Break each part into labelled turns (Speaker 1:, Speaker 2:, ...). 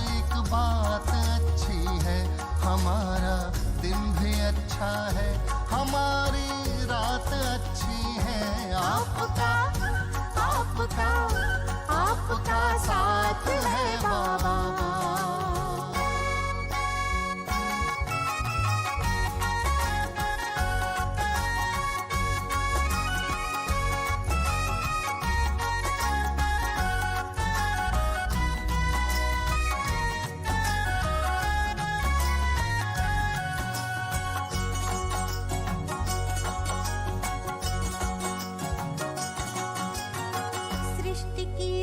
Speaker 1: एक बात अच्छी है, हमारा दिन भी अच्छा है, हमारी रात अच्छी है। आपका आपका आपका साथ है बाबा।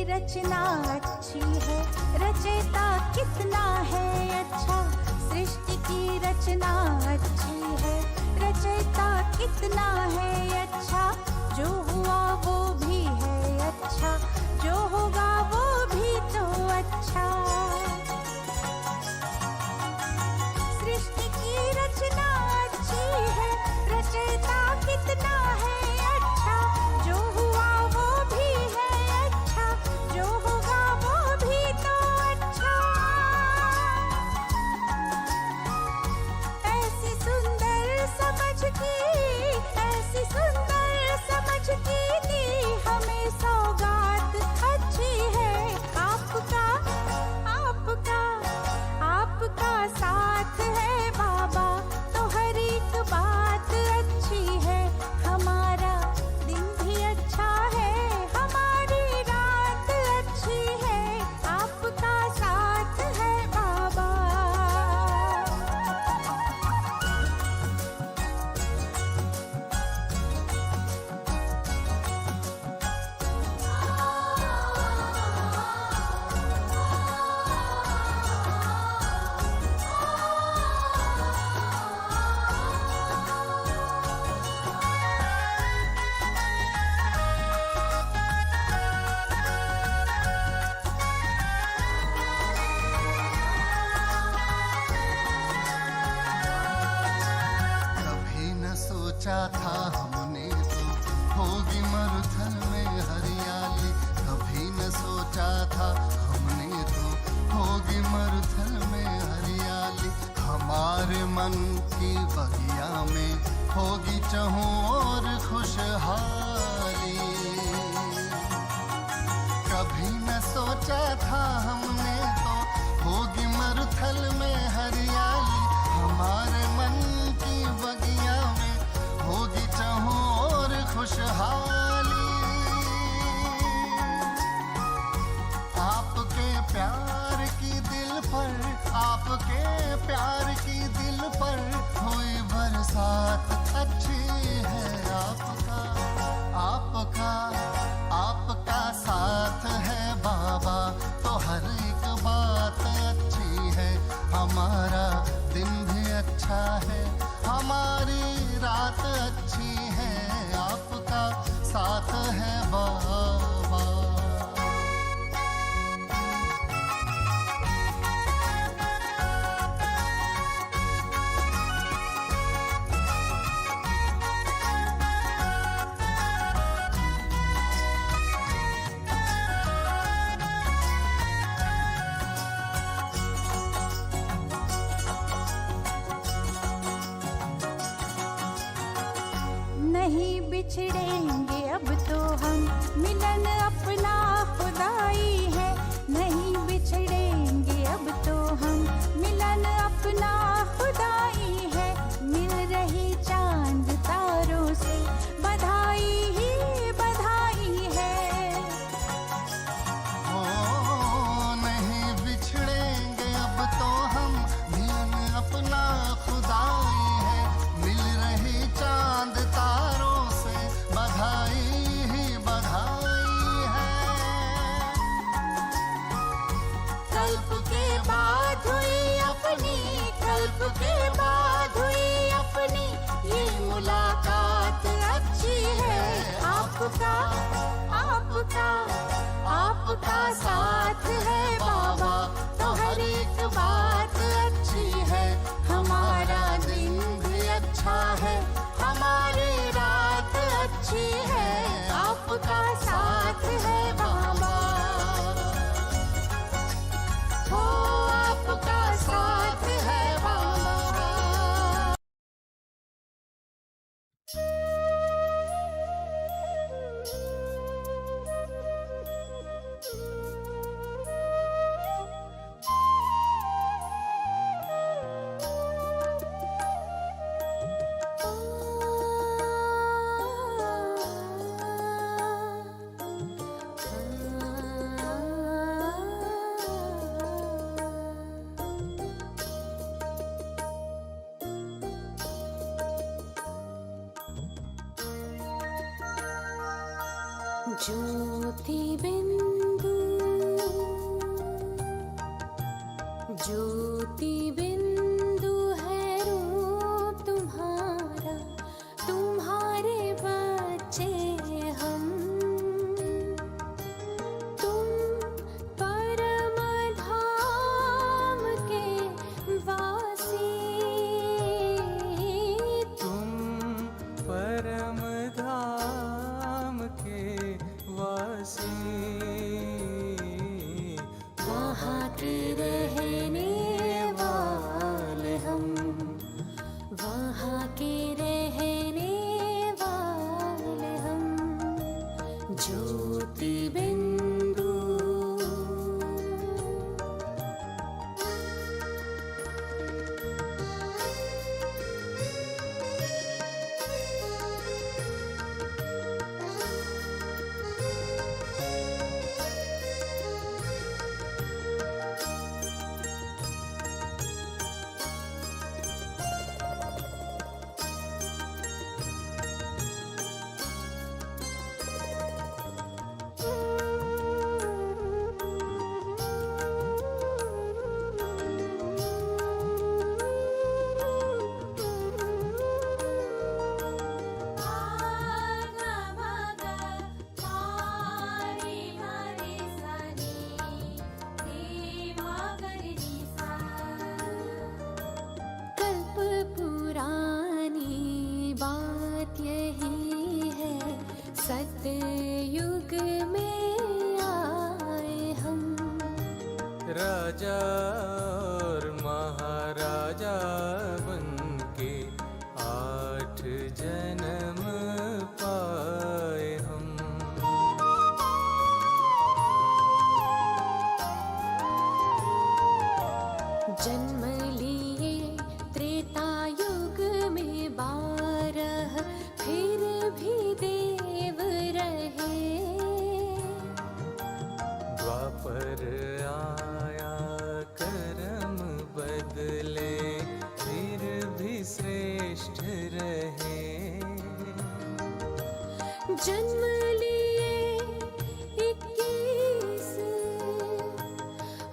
Speaker 2: रचना अच्छी है, रचयिता कितना है अच्छा। सृष्टि की रचना अच्छी है, रचयिता कितना है अच्छा। जो हुआ वो भी है अच्छा, जो होगा वो भी तो अच्छा। सृष्टि की रचना अच्छी है, रचयिता कितना है अच्छा। जो हुआ वो भी है अच्छा, जो होगा वो भी तो अच्छा। ऐसी सुंदर समझ की, ऐसी सुंदर समझ की दी हमें सौगात अच्छी है। आपका आपका आपका साथ है बाबा, तो हर एक बात अच्छी है। हमारा दिन भी अच्छा है, हमारी रात अच्छी है। आपका साथ है बाबा।
Speaker 1: कभी न सोचा था हमने तो होगी मरुथल में हरियाली। कभी न सोचा था हमने तो होगी मरुथल में हरियाली। हमारे मन की बगिया में होगी चहुं और खुशहाली। कभी न सोचा था हमने तो होगी मरुथल में हरियाली। हमारे मन की बगिया में होगी चहुं और खुशहाली। आपके प्यार की दिल पर, आपके प्यार की दिल पर हुई बरसात अच्छी है। आपका आपका आपका साथ है बाबा, तो हर एक बात अच्छी है। हमारा दिन भी अच्छा है, हमारी रात अच्छी है। आपका साथ है बाबा।
Speaker 2: नहीं बिछड़ेंगे अब तो हम, मिलन अपना खुदाई है। नहीं बिछड़ेंगे अब तो हम, मिलन अपना खुदाई है। मिल रही चांद तारों से बधाई ही बधाई है।
Speaker 1: ओ नहीं बिछड़ेंगे अब तो हम, मिलन अपना खुदाई है। मिल रही चांद तारों से बधाई ही बधाई है।
Speaker 2: कल्प के बाद हुई अपनी, कल्प के बाद हुई अपनी ये मुलाकात अच्छी है। आपका आपका आपका साथ है बाबा, तो हर एक बात अच्छी है। हमारा दिन भी अच्छा है, हमारी रात अच्छी है। आपका साथ है बाबा। हो ज्योति बिंदु, ज्योति बिंदु है रूप तुम्हारा, तुम्हारे बच्चे हम। तुम परम धाम के वासी,
Speaker 3: तुम परम धाम के वासी।
Speaker 2: वहाँ के रहने वाले हम, वहाँ के रहने वाले हम। ज्योति बिंदु, कल्प पुरानी बात यही है, सतयुग में आए हम।
Speaker 3: राजा और महाराजा बनके 8 जन्म पाए हम।
Speaker 2: जन्म लिए त्रेता युग में 12, फिर भी देव रहे।
Speaker 3: द्वापर आया कर्म बदले, फिर भी श्रेष्ठ रहे।
Speaker 2: जन्म लिए 21,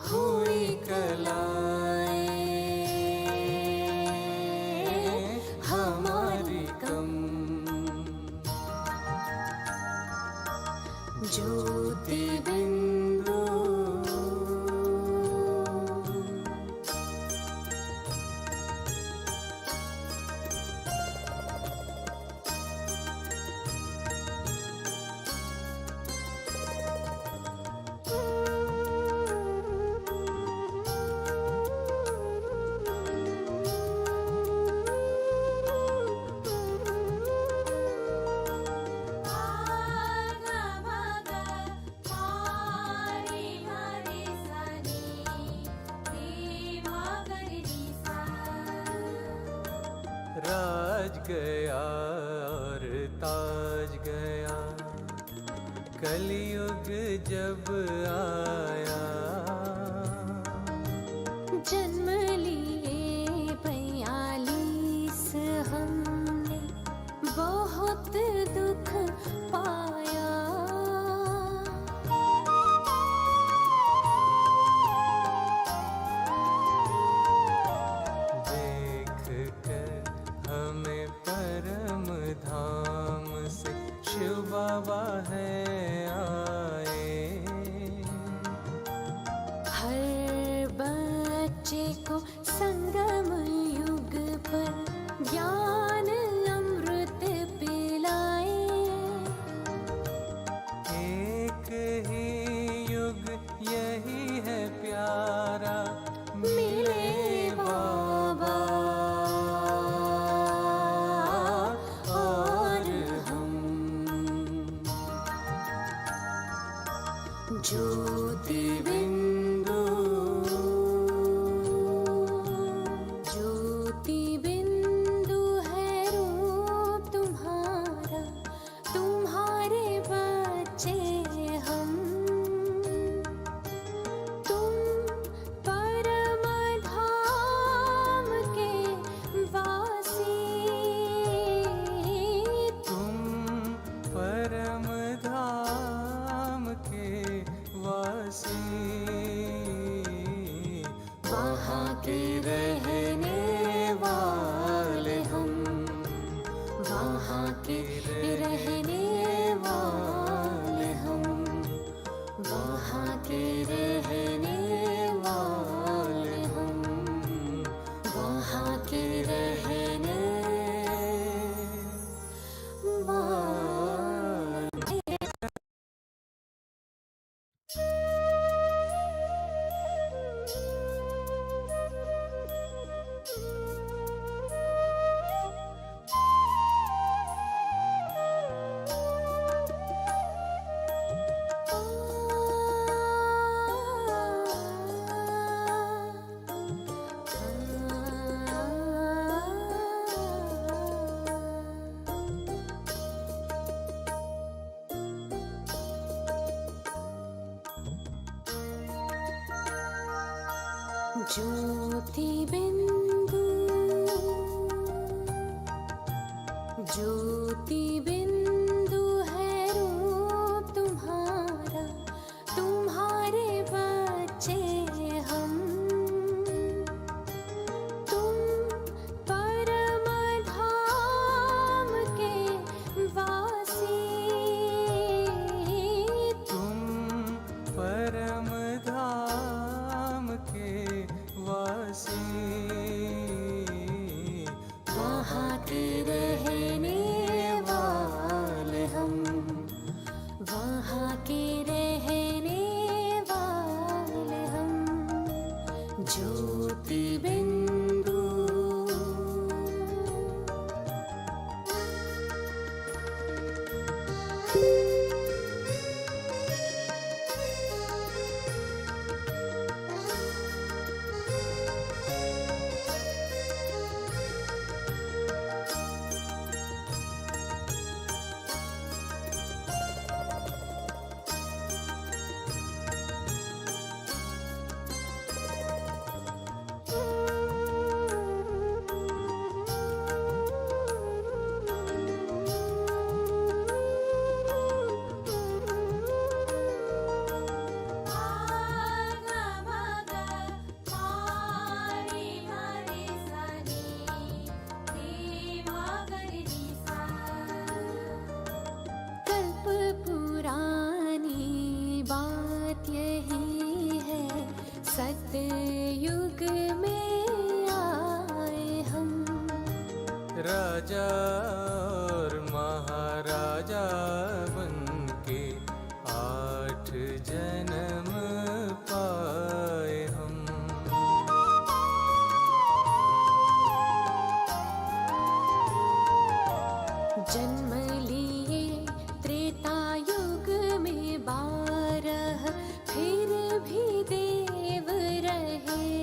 Speaker 2: हुई कलाएं हमारी कम। ज्योति बिंदु,
Speaker 3: राज गया और ताज गया, कलयुग जब आया।
Speaker 2: जन्म लिए 42, हमने बहुत दुख पाया।
Speaker 3: देख कर हमें परम धाम से शिव बाबा है आए।
Speaker 2: हर बच्चे को संगम युग पर ज्ञान अमृत पिलाए।
Speaker 3: एक ही युग यही है प्यारा,
Speaker 2: मिले बाबा और हम। ज्योति बिंदु,
Speaker 3: के रहने वाले हम,
Speaker 2: वहाँ के रहने वाले हम, वहाँ के रहने वाले हम, वहाँ के रहने वाले। ज्योति बिंदु, ज्योति बिंदु है रूप तुम्हारा, तुम्हारे बच्चे हम, तुम परम धाम के वासी,
Speaker 3: तुम परम धाम के वासी।
Speaker 2: वहाँ के रहने वाले हम, वहाँ के रहने वाले हम, ज्योति बिंदु। सतयुग में आए हम,
Speaker 3: राजा और महाराजा बनके 8 जन्म पाए हम।
Speaker 2: जन्म लिए त्रेता युग में 12, फिर भी देव रहे।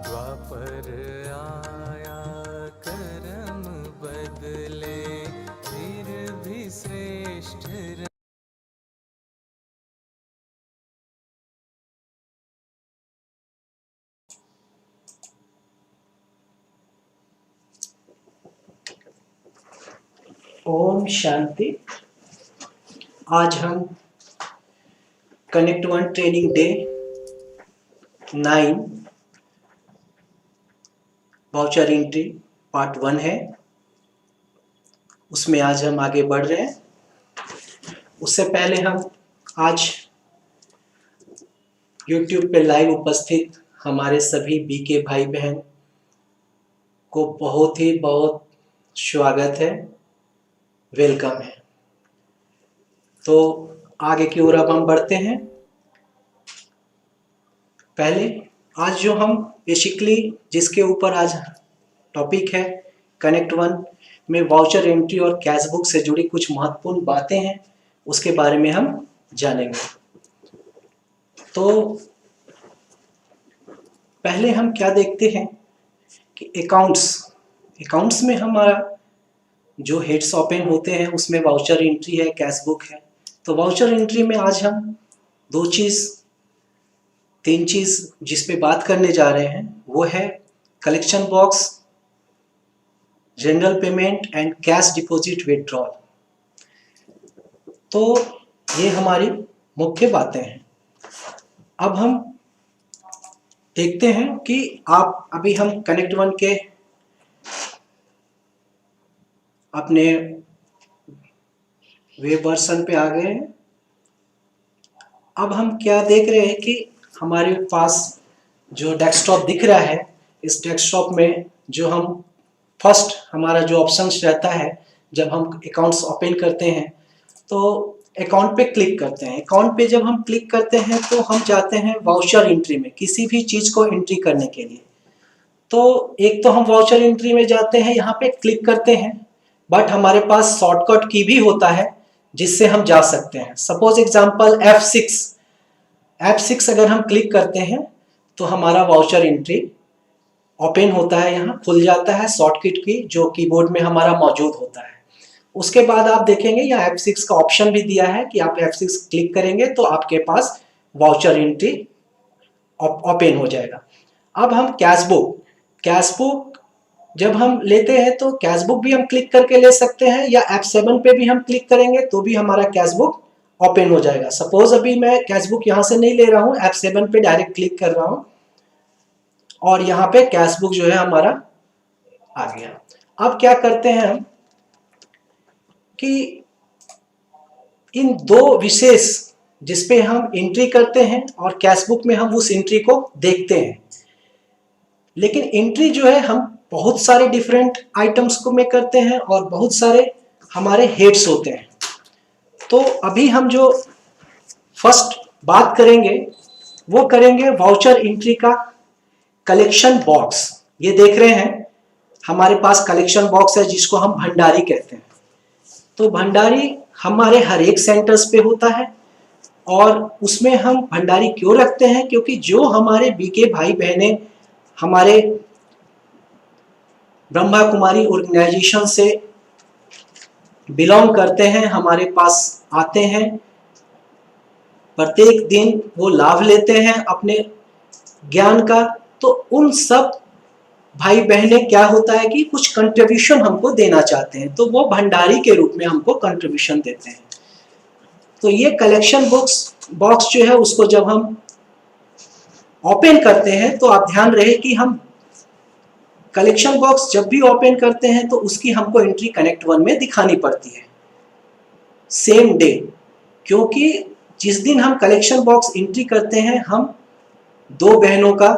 Speaker 3: द्वापर आया कर्म बदले, फिर भी श्रेष्ठ रहे।
Speaker 4: ओम शांति। आज हम connect one training day 9 voucher entry part 1 है, उसमें आज हम आगे बढ़ रहे हैं। उससे पहले हम आज YouTube पे लाइव उपस्थित हमारे सभी बीके भाई बहन को बहुत स्वागत है, वेलकम है। तो आगे की ओर अब हम बढ़ते हैं। पहले आज जो हम बेसिकली जिसके ऊपर आज टॉपिक है, कनेक्ट वन में वाउचर एंट्री और कैश बुक से जुड़ी कुछ महत्वपूर्ण बातें हैं, उसके बारे में हम जानेंगे। तो पहले हम क्या देखते हैं कि अकाउंट्स में हमारा जो हेड्स ओपन होते हैं उसमें वाउचर एंट्री है, कैश बुक है। तो वाउचर एंट्री में आज हम 3 चीज जिस पे बात करने जा रहे हैं वो है collection box, general payment and cash deposit withdrawal. तो ये हमारी मुख्य बातें हैं। अब हम देखते हैं कि आप अभी हम कनेक्ट वन के अपने वेब वर्जन पे आ गए हैं। अब हम क्या देख रहे हैं कि हमारे पास जो डेस्कटॉप दिख रहा है, इस डेस्कटॉप में जो हम फर्स्ट हमारा जो ऑप्शंस रहता है जब हम अकाउंट्स ओपन करते हैं तो अकाउंट पे क्लिक करते हैं। अकाउंट पे जब हम क्लिक करते हैं तो हम जाते हैं वाउचर एंट्री में, किसी भी चीज को एंट्री करने के लिए। तो एक तो हम वाउचर एंट्री में जाते हैं, यहाँ पे क्लिक करते हैं, बट हमारे पास शॉर्टकट की भी होता है जिससे हम जा सकते हैं। सपोज एग्जांपल F6 अगर हम क्लिक करते हैं तो हमारा वाउचर एंट्री ओपन होता है, यहाँ खुल जाता है शॉर्टकट की जो कीबोर्ड में हमारा मौजूद होता है। उसके बाद आप देखेंगे यहाँ F6 का ऑप्शन भी दिया है कि आप F6 क्लिक करेंगे तो आपके पास वाउचर एंट्री ओपन हो जाएगा। अब हम कैशबुक जब हम लेते हैं तो कैशबुक भी हम क्लिक करके ले सकते हैं, या F7 पे भी हम क्लिक करेंगे तो भी हमारा कैशबुक ओपन हो जाएगा। सपोज अभी मैं कैशबुक यहाँ से नहीं ले रहा हूँ, F7 पे डायरेक्ट क्लिक कर रहा हूँ और यहाँ पे कैशबुक जो है हमारा आ गया। अब क्या करते हैं हम कि इन दो विशेष जिसपे हम एंट्री करते हैं और कैशबुक में हम उस एंट्री को देखते हैं, लेकिन एंट्री जो है हम बहुत सारे डिफरेंट आइटम्स को में करते हैं और बहुत सारे हमारे हेड्स होते हैं। तो अभी हम जो फर्स्ट बात करेंगे वो करेंगे वाउचर एंट्री का कलेक्शन बॉक्स। ये देख रहे हैं हमारे पास कलेक्शन बॉक्स है जिसको हम भंडारी कहते हैं। तो भंडारी हमारे हर एक सेंटर्स पे होता है और उसमें हम भंडारी क्यों रखते हैं, क्योंकि जो हमारे बीके भाई बहनें हमारे ब्रह्मा कुमारी ऑर्गेनाइजेशन से बिलोंग करते हैं, हमारे पास आते हैं, प्रत्येक दिन वो लाभ लेते हैं अपने ज्ञान का, तो उन सब भाई बहनें क्या होता है कि कुछ कंट्रीब्यूशन हमको देना चाहते हैं, तो वो भंडारी के रूप में हमको कंट्रीब्यूशन देते हैं। तो ये कलेक्शन बॉक्स जो है उसको जब हम ओपन करते हैं तो आप ध्यान रहे कि हम कलेक्शन बॉक्स जब भी ओपन करते हैं तो उसकी हमको एंट्री कनेक्ट वन में दिखानी पड़ती है सेम डे, क्योंकि जिस दिन हम कलेक्शन बॉक्स एंट्री करते हैं हम दो बहनों का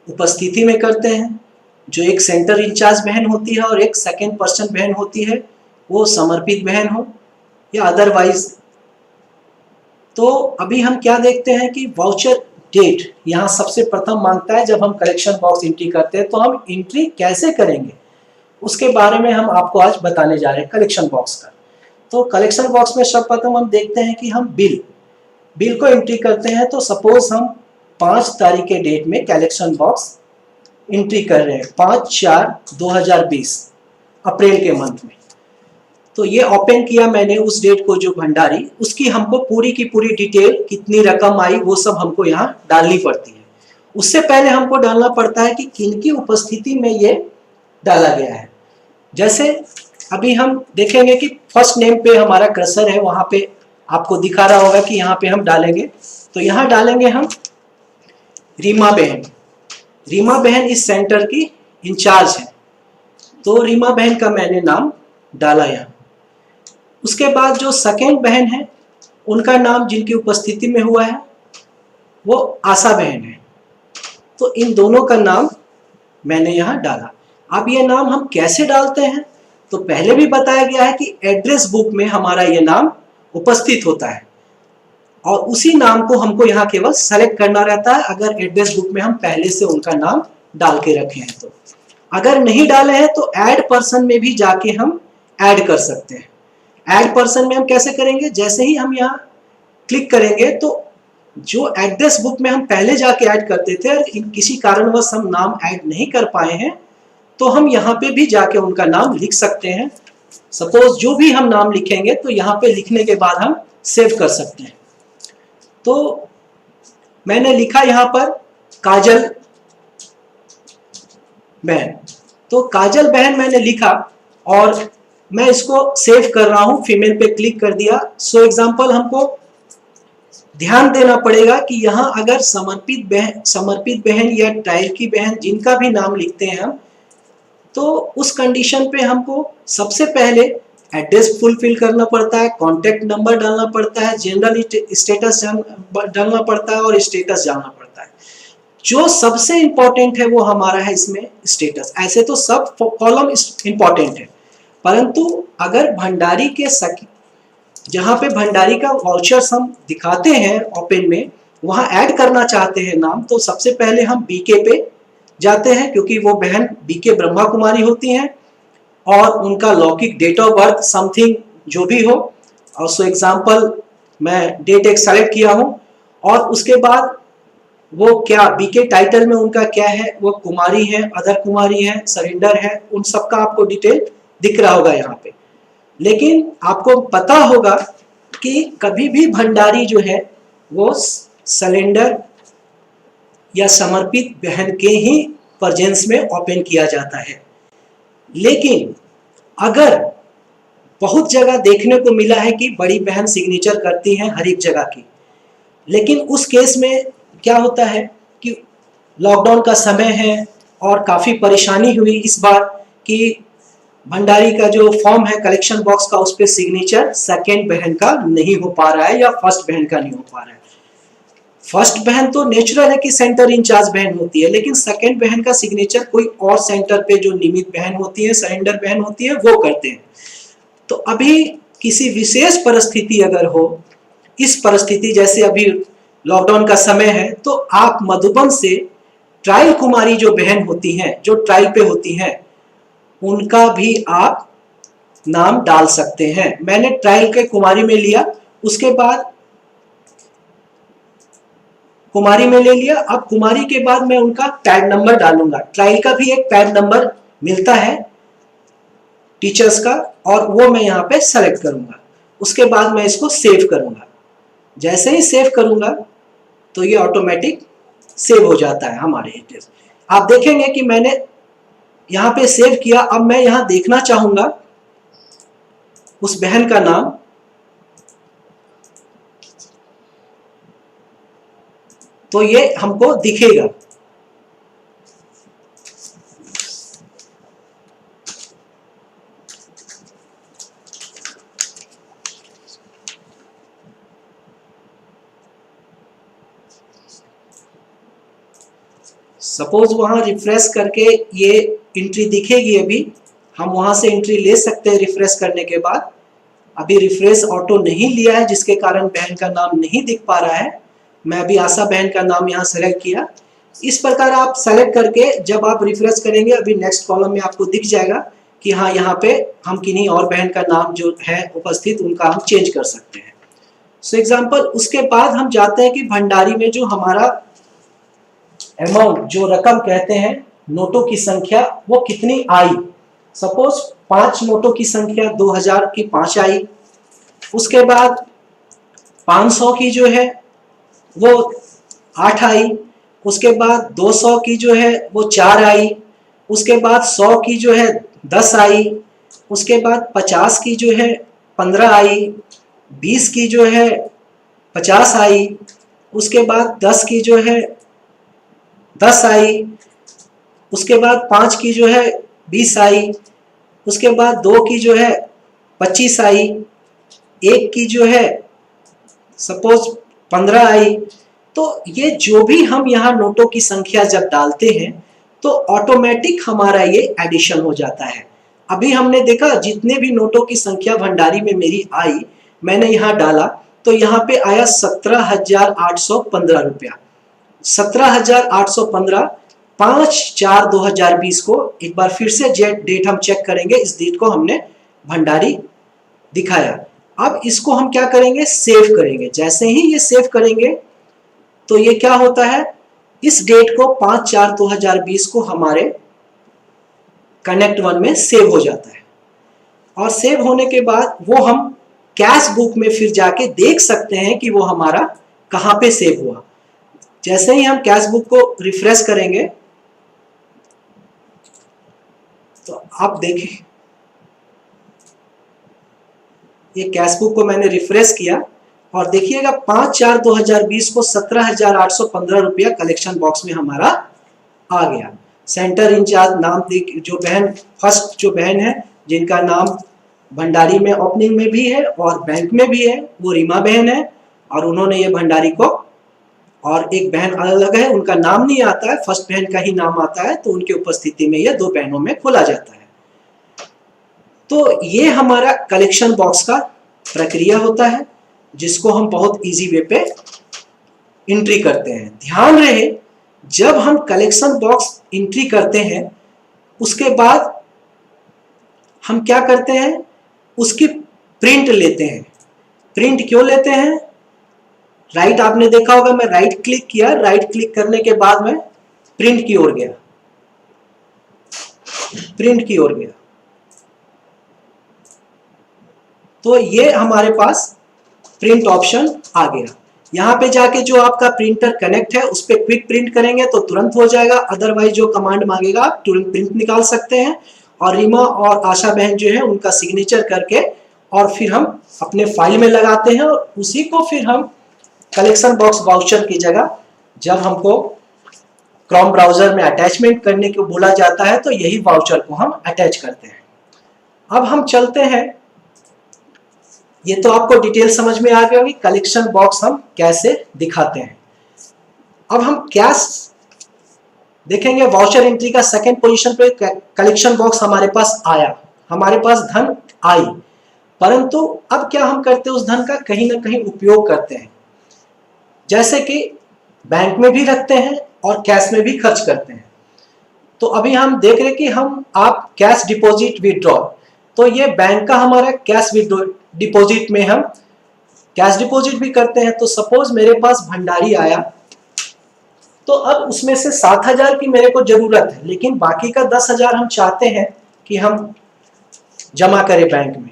Speaker 4: उपस्थिति में करते हैं, जो एक सेंटर इंचार्ज बहन होती है और एक सेकंड पर्सन बहन होती है, वो समर्पित बहन हो या अदरवाइज। तो अभी हम क्या देखते हैं कि वाउचर डेट यहाँ सबसे प्रथम मांगता है। जब हम कलेक्शन बॉक्स एंट्री करते हैं तो हम एंट्री कैसे करेंगे उसके बारे में हम आपको आज बताने जा रहे हैं कलेक्शन बॉक्स का। तो कलेक्शन बॉक्स में सर्वप्रथम हम देखते हैं कि हम बिल को एंट्री करते हैं। तो सपोज हम 5 तारीख के डेट में कलेक्शन बॉक्स एंट्री कर रहे हैं, 5/4/2020 अप्रैल के मंथ में। तो ये ओपन किया मैंने उस डेट को, जो भंडारी, उसकी हमको पूरी की पूरी डिटेल, कितनी रकम आई वो सब हमको यहाँ डालनी पड़ती है। उससे पहले हमको डालना पड़ता है कि किनकी उपस्थिति में ये डाला गया है। जैसे अभी हम देखेंगे कि फर्स्ट नेम पे हमारा कर्सर है, वहां पे आपको दिखा रहा होगा कि यहाँ पे हम डालेंगे। तो यहाँ डालेंगे हम रीमा बहन इस सेंटर की इंचार्ज है, तो रीमा बहन का मैंने नाम डाला यहाँ। उसके बाद जो सेकेंड बहन है उनका नाम जिनकी उपस्थिति में हुआ है वो आशा बहन है, तो इन दोनों का नाम मैंने यहाँ डाला। अब ये नाम हम कैसे डालते हैं, तो पहले भी बताया गया है कि एड्रेस बुक में हमारा ये नाम उपस्थित होता है और उसी नाम को हमको यहाँ केवल सेलेक्ट करना रहता है अगर एड्रेस बुक में हम पहले से उनका नाम डाल के रखे हैं। तो अगर नहीं डाले हैं तो ऐड पर्सन में भी जाके हम ऐड कर सकते हैं। ऐड पर्सन में हम कैसे करेंगे, जैसे ही हम यहाँ क्लिक करेंगे तो जो एड्रेस बुक में हम पहले जाके ऐड करते थे और किसी कारणवश हम नाम ऐड नहीं कर पाए हैं तो हम यहाँ पे भी जाके उनका नाम लिख सकते हैं। सपोज जो भी हम नाम लिखेंगे तो यहाँ पे लिखने के बाद हम सेव कर सकते हैं। तो मैंने लिखा यहाँ पर काजल बहन, तो काजल बहन मैंने लिखा और मैं इसको सेव कर रहा हूं, फीमेल पे क्लिक कर दिया। सो एग्जांपल हमको ध्यान देना पड़ेगा कि यहाँ अगर समर्पित बहन या ट्रायल की बहन जिनका भी नाम लिखते हैं हम, तो उस कंडीशन पे हमको सबसे पहले एड्रेस फुलफिल करना पड़ता है, कॉन्टैक्ट नंबर डालना पड़ता है, जनरल स्टेटस डालना पड़ता है और स्टेटस डालना पड़ता है। जो सबसे इंपॉर्टेंट है वो हमारा है इसमें स्टेटस। ऐसे तो सब कॉलम इंपॉर्टेंट है, परंतु अगर भंडारी के जहाँ पे भंडारी का वाउचर्स हम दिखाते हैं ओपन में, वहाँ ऐड करना चाहते हैं नाम, तो सबसे पहले हम बीके पे जाते हैं, क्योंकि वो बहन बीके ब्रह्मा कुमारी होती हैं और उनका लौकिक डेट ऑफ बर्थ समथिंग जो भी हो, और सो एग्जाम्पल मैं डेट एक सेलेक्ट किया हूँ, और उसके बाद वो क्या बीके टाइटल में उनका क्या है, वो कुमारी है, अदर कुमारी है, सरेंडर है, उन सबका आपको डिटेल दिख रहा होगा यहाँ पे। लेकिन आपको पता होगा कि कभी भी भंडारी जो है वो सरेंडर या समर्पित बहन के ही प्रेजेंस में ओपन किया जाता है। लेकिन अगर बहुत जगह देखने को मिला है कि बड़ी बहन सिग्नेचर करती हैं हर एक जगह की, लेकिन उस केस में क्या होता है कि लॉकडाउन का समय है और काफ़ी परेशानी हुई इस बार कि भंडारी का जो फॉर्म है कलेक्शन बॉक्स का, उस पर सिग्नेचर सेकेंड बहन का नहीं हो पा रहा है या फर्स्ट बहन का नहीं हो पा रहा है। फर्स्ट बहन तो नेचुरल है कि सेंटर इंचार्ज बहन होती है, लेकिन सेकेंड बहन का सिग्नेचर कोई और सेंटर पे जो निमित बहन होती है, सरेंडर बहन होती है, वो करते हैं। तो अभी किसी विशेष परिस्थिति अगर हो, इस परिस्थिति जैसे अभी लॉकडाउन का समय है, तो आप मधुबन से ट्रायल कुमारी जो बहन होती हैं, जो ट्रायल पे होती हैं, उनका भी आप नाम डाल सकते हैं। मैंने ट्रायल के कुमारी में लिया, उसके बाद कुमारी में ले लिया। अब कुमारी के बाद मैं उनका पैड नंबर डालूंगा। ट्रायल का भी एक पैड नंबर मिलता है टीचर्स का, और वो मैं यहाँ पे सेलेक्ट करूंगा। उसके बाद मैं इसको सेव करूंगा। जैसे ही सेव करूंगा तो ये ऑटोमेटिक सेव हो जाता है हमारे एड्रेस। आप देखेंगे कि मैंने यहाँ पे सेव किया। अब मैं यहाँ देखना चाहूंगा उस बहन का नाम, तो ये हमको दिखेगा। सपोज वहां रिफ्रेश करके ये एंट्री दिखेगी। अभी हम वहां से एंट्री ले सकते हैं रिफ्रेश करने के बाद। अभी रिफ्रेश ऑटो नहीं लिया है, जिसके कारण बहन का नाम नहीं दिख पा रहा है। मैं अभी आशा बहन का नाम यहाँ सेलेक्ट किया। इस प्रकार आप सेलेक्ट करके जब आप रिफ्रेश करेंगे, अभी नेक्स्ट कॉलम में आपको दिख जाएगा कि हाँ, यहाँ पे हम किन्हीं और बहन का नाम जो है उपस्थित, उनका हम चेंज कर सकते हैं। सो एग्जाम्पल, उसके बाद हम जाते हैं कि भंडारी में जो हमारा अमाउंट, जो रकम कहते हैं, नोटों की संख्या, वो कितनी आई। सपोज 5 नोटों की संख्या 2000 की 5 आई। उसके बाद 500 की जो है वो 8 आई। उसके बाद 200 की जो है वो 4 आई। उसके बाद 100 की जो है 10 आई। उसके बाद 50 की जो है 15 आई। 20 की जो है 50 आई। उसके बाद 10 की जो है 10 आई। उसके बाद 5 की जो है 20 आई। उसके बाद 2 की जो है 25 आई। 1 की जो है सपोज 15 आई। तो ये जो भी हम यहाँ नोटों की संख्या जब डालते हैं तो ऑटोमेटिक हमारा ये एडिशन हो जाता है। अभी हमने देखा जितने भी नोटों की संख्या भंडारी में मेरी आई, मैंने यहाँ डाला तो यहाँ पे आया 17,815 रुपया। 17,815 5/4/2020 को। एक बार फिर से डेट हम चेक करेंगे। इस डेट को हमने भंडारी दिखाया। अब इसको हम क्या करेंगे, सेव करेंगे। जैसे ही ये सेव करेंगे तो ये क्या होता है, इस डेट को 5/4/2020 को हमारे कनेक्ट वन में सेव हो जाता है। और सेव होने के बाद वो हम कैश बुक में फिर जाके देख सकते हैं कि वो हमारा कहाँ पे सेव हुआ। जैसे ही हम कैश बुक को रिफ्रेश करेंगे तो आप देखिए, ये कैश बुक को मैंने रिफ्रेश किया और देखिएगा 5/4/2020 को 17,815 रुपया कलेक्शन बॉक्स में हमारा आ गया। सेंटर इंचार्ज नाम जो बहन फर्स्ट जो बहन है जिनका नाम भंडारी में ओपनिंग में भी है और बैंक में भी है, वो रीमा बहन है। और उन्होंने ये भंडारी को, और एक बहन अलग है उनका नाम नहीं आता है, फर्स्ट बहन का ही नाम आता है, तो उनकी उपस्थिति में ये 2 बहनों में खोला जाता है। तो ये हमारा कलेक्शन बॉक्स का प्रक्रिया होता है जिसको हम बहुत इजी वे पे एंट्री करते हैं। ध्यान रहे, जब हम कलेक्शन बॉक्स एंट्री करते हैं उसके बाद हम क्या करते हैं, उसकी प्रिंट लेते हैं। प्रिंट क्यों लेते हैं? राइट, आपने देखा होगा मैं राइट क्लिक किया, राइट क्लिक करने के बाद मैं प्रिंट की ओर गया, प्रिंट की ओर गया, तो ये हमारे पास प्रिंट ऑप्शन आ गया। यहां पे जाके जो आपका प्रिंटर कनेक्ट है उस पर क्विक प्रिंट करेंगे तो तुरंत हो जाएगा, अदरवाइज जो कमांड मांगेगा आप तुरंत प्रिंट निकाल सकते हैं। और रीमा और आशा बहन जो है उनका सिग्नेचर करके और फिर हम अपने फाइल में लगाते हैं और उसी को फिर हम कलेक्शन बॉक्स वाउचर की जगह जब हमको क्रोम ब्राउजर में अटैचमेंट करने को बोला जाता है तो यही वाउचर को हम अटैच करते हैं। अब हम चलते हैं, ये तो आपको डिटेल समझ में आ गया होगी कलेक्शन बॉक्स हम कैसे दिखाते हैं। अब हम कैश देखेंगे, वाउचर एंट्री का सेकंड पोजीशन पे कलेक्शन बॉक्स हमारे पास आया, हमारे पास धन आई, परंतु अब क्या हम करते हैं, उस धन का कहीं ना कहीं उपयोग करते हैं, जैसे कि बैंक में भी रखते हैं और कैश में भी खर्च करते हैं। तो अभी हम देख रहे कि आप कैश डिपॉजिट विड्रॉ, तो ये बैंक का हमारा कैश डिपॉजिट में हम कैश डिपॉजिट भी करते हैं। तो सपोज मेरे पास भंडारी आया, तो अब उसमें से 7,000 की मेरे को जरूरत है, लेकिन बाकी का 10,000 हम चाहते हैं कि हम जमा करें बैंक में।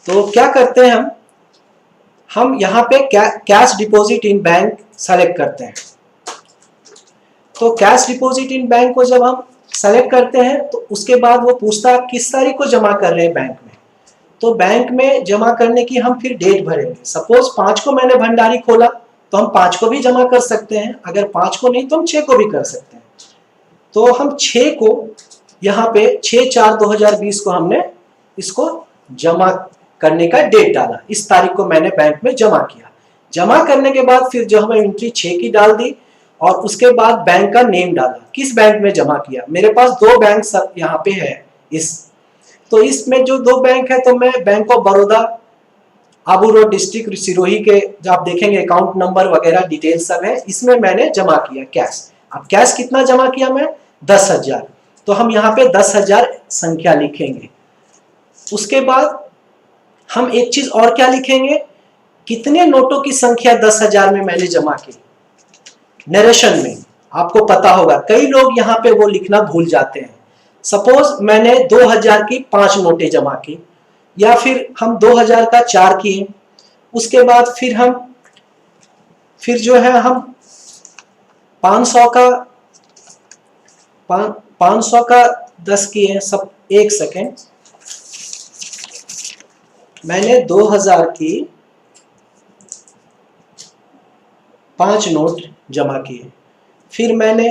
Speaker 4: तो क्या करते हैं, हम यहाँ पे cash deposit in bank select करते हैं। तो कैश डिपॉजिट इन बैंक को जब हम सेलेक्ट करते हैं तो उसके बाद वो पूछता है किस तारीख को जमा कर रहे हैं बैंक में। तो बैंक में जमा करने की हम फिर डेट भरेंगे। सपोज 5 को मैंने भंडारी खोला तो हम 5 को भी जमा कर सकते हैं, अगर 5 को नहीं तो हम 6 को भी कर सकते हैं। तो हम 6 को यहाँ पे 6/4/2020 को हमने इसको जमा करने का डेट डाला, इस तारीख को मैंने बैंक में जमा किया। जमा करने के बाद फिर जो हमें एंट्री 6 की डाल दी और उसके बाद बैंक का नेम डाला, किस बैंक में जमा किया। मेरे पास 2 बैंक यहाँ पे है, तो इसमें जो 2 बैंक है तो मैं bank of Baroda Abu road district Sirohi के, जो आप देखेंगे अकाउंट नंबर वगैरह डिटेल सब है, इसमें मैंने जमा किया कैश। अब कैश कितना जमा किया मैं, 10,000, तो हम यहाँ पे 10,000 संख्या लिखेंगे। उसके बाद हम एक चीज और क्या लिखेंगे, कितने नोटों की संख्या 10,000 में मैंने जमा की। नरेशन में आपको पता होगा कई लोग यहाँ पे वो लिखना भूल जाते हैं। सपोज मैंने 2,000 की 5 नोटें जमा की, या फिर हम 2,000 का 4 किए, उसके बाद फिर जो है हम 500 का 10 किए सब। एक सेकेंड, मैंने 2,000 की 5 नोट जमा किए, फिर मैंने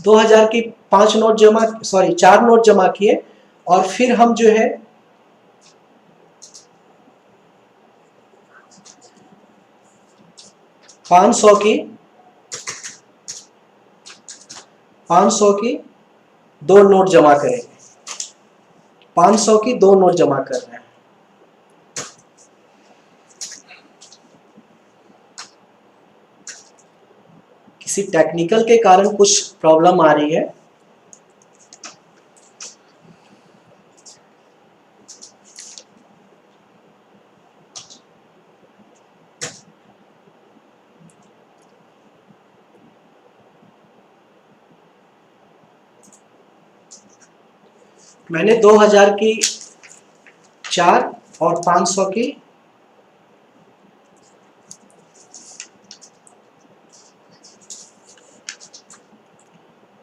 Speaker 4: 2,000 की 4 नोट जमा किए, और फिर हम जो है 500 की 2 नोट जमा करेंगे। 500 की 2 नोट जमा कर रहे हैं। किसी टेक्निकल के कारण कुछ प्रॉब्लम आ रही है। मैंने 2,000 की 4 और 500 की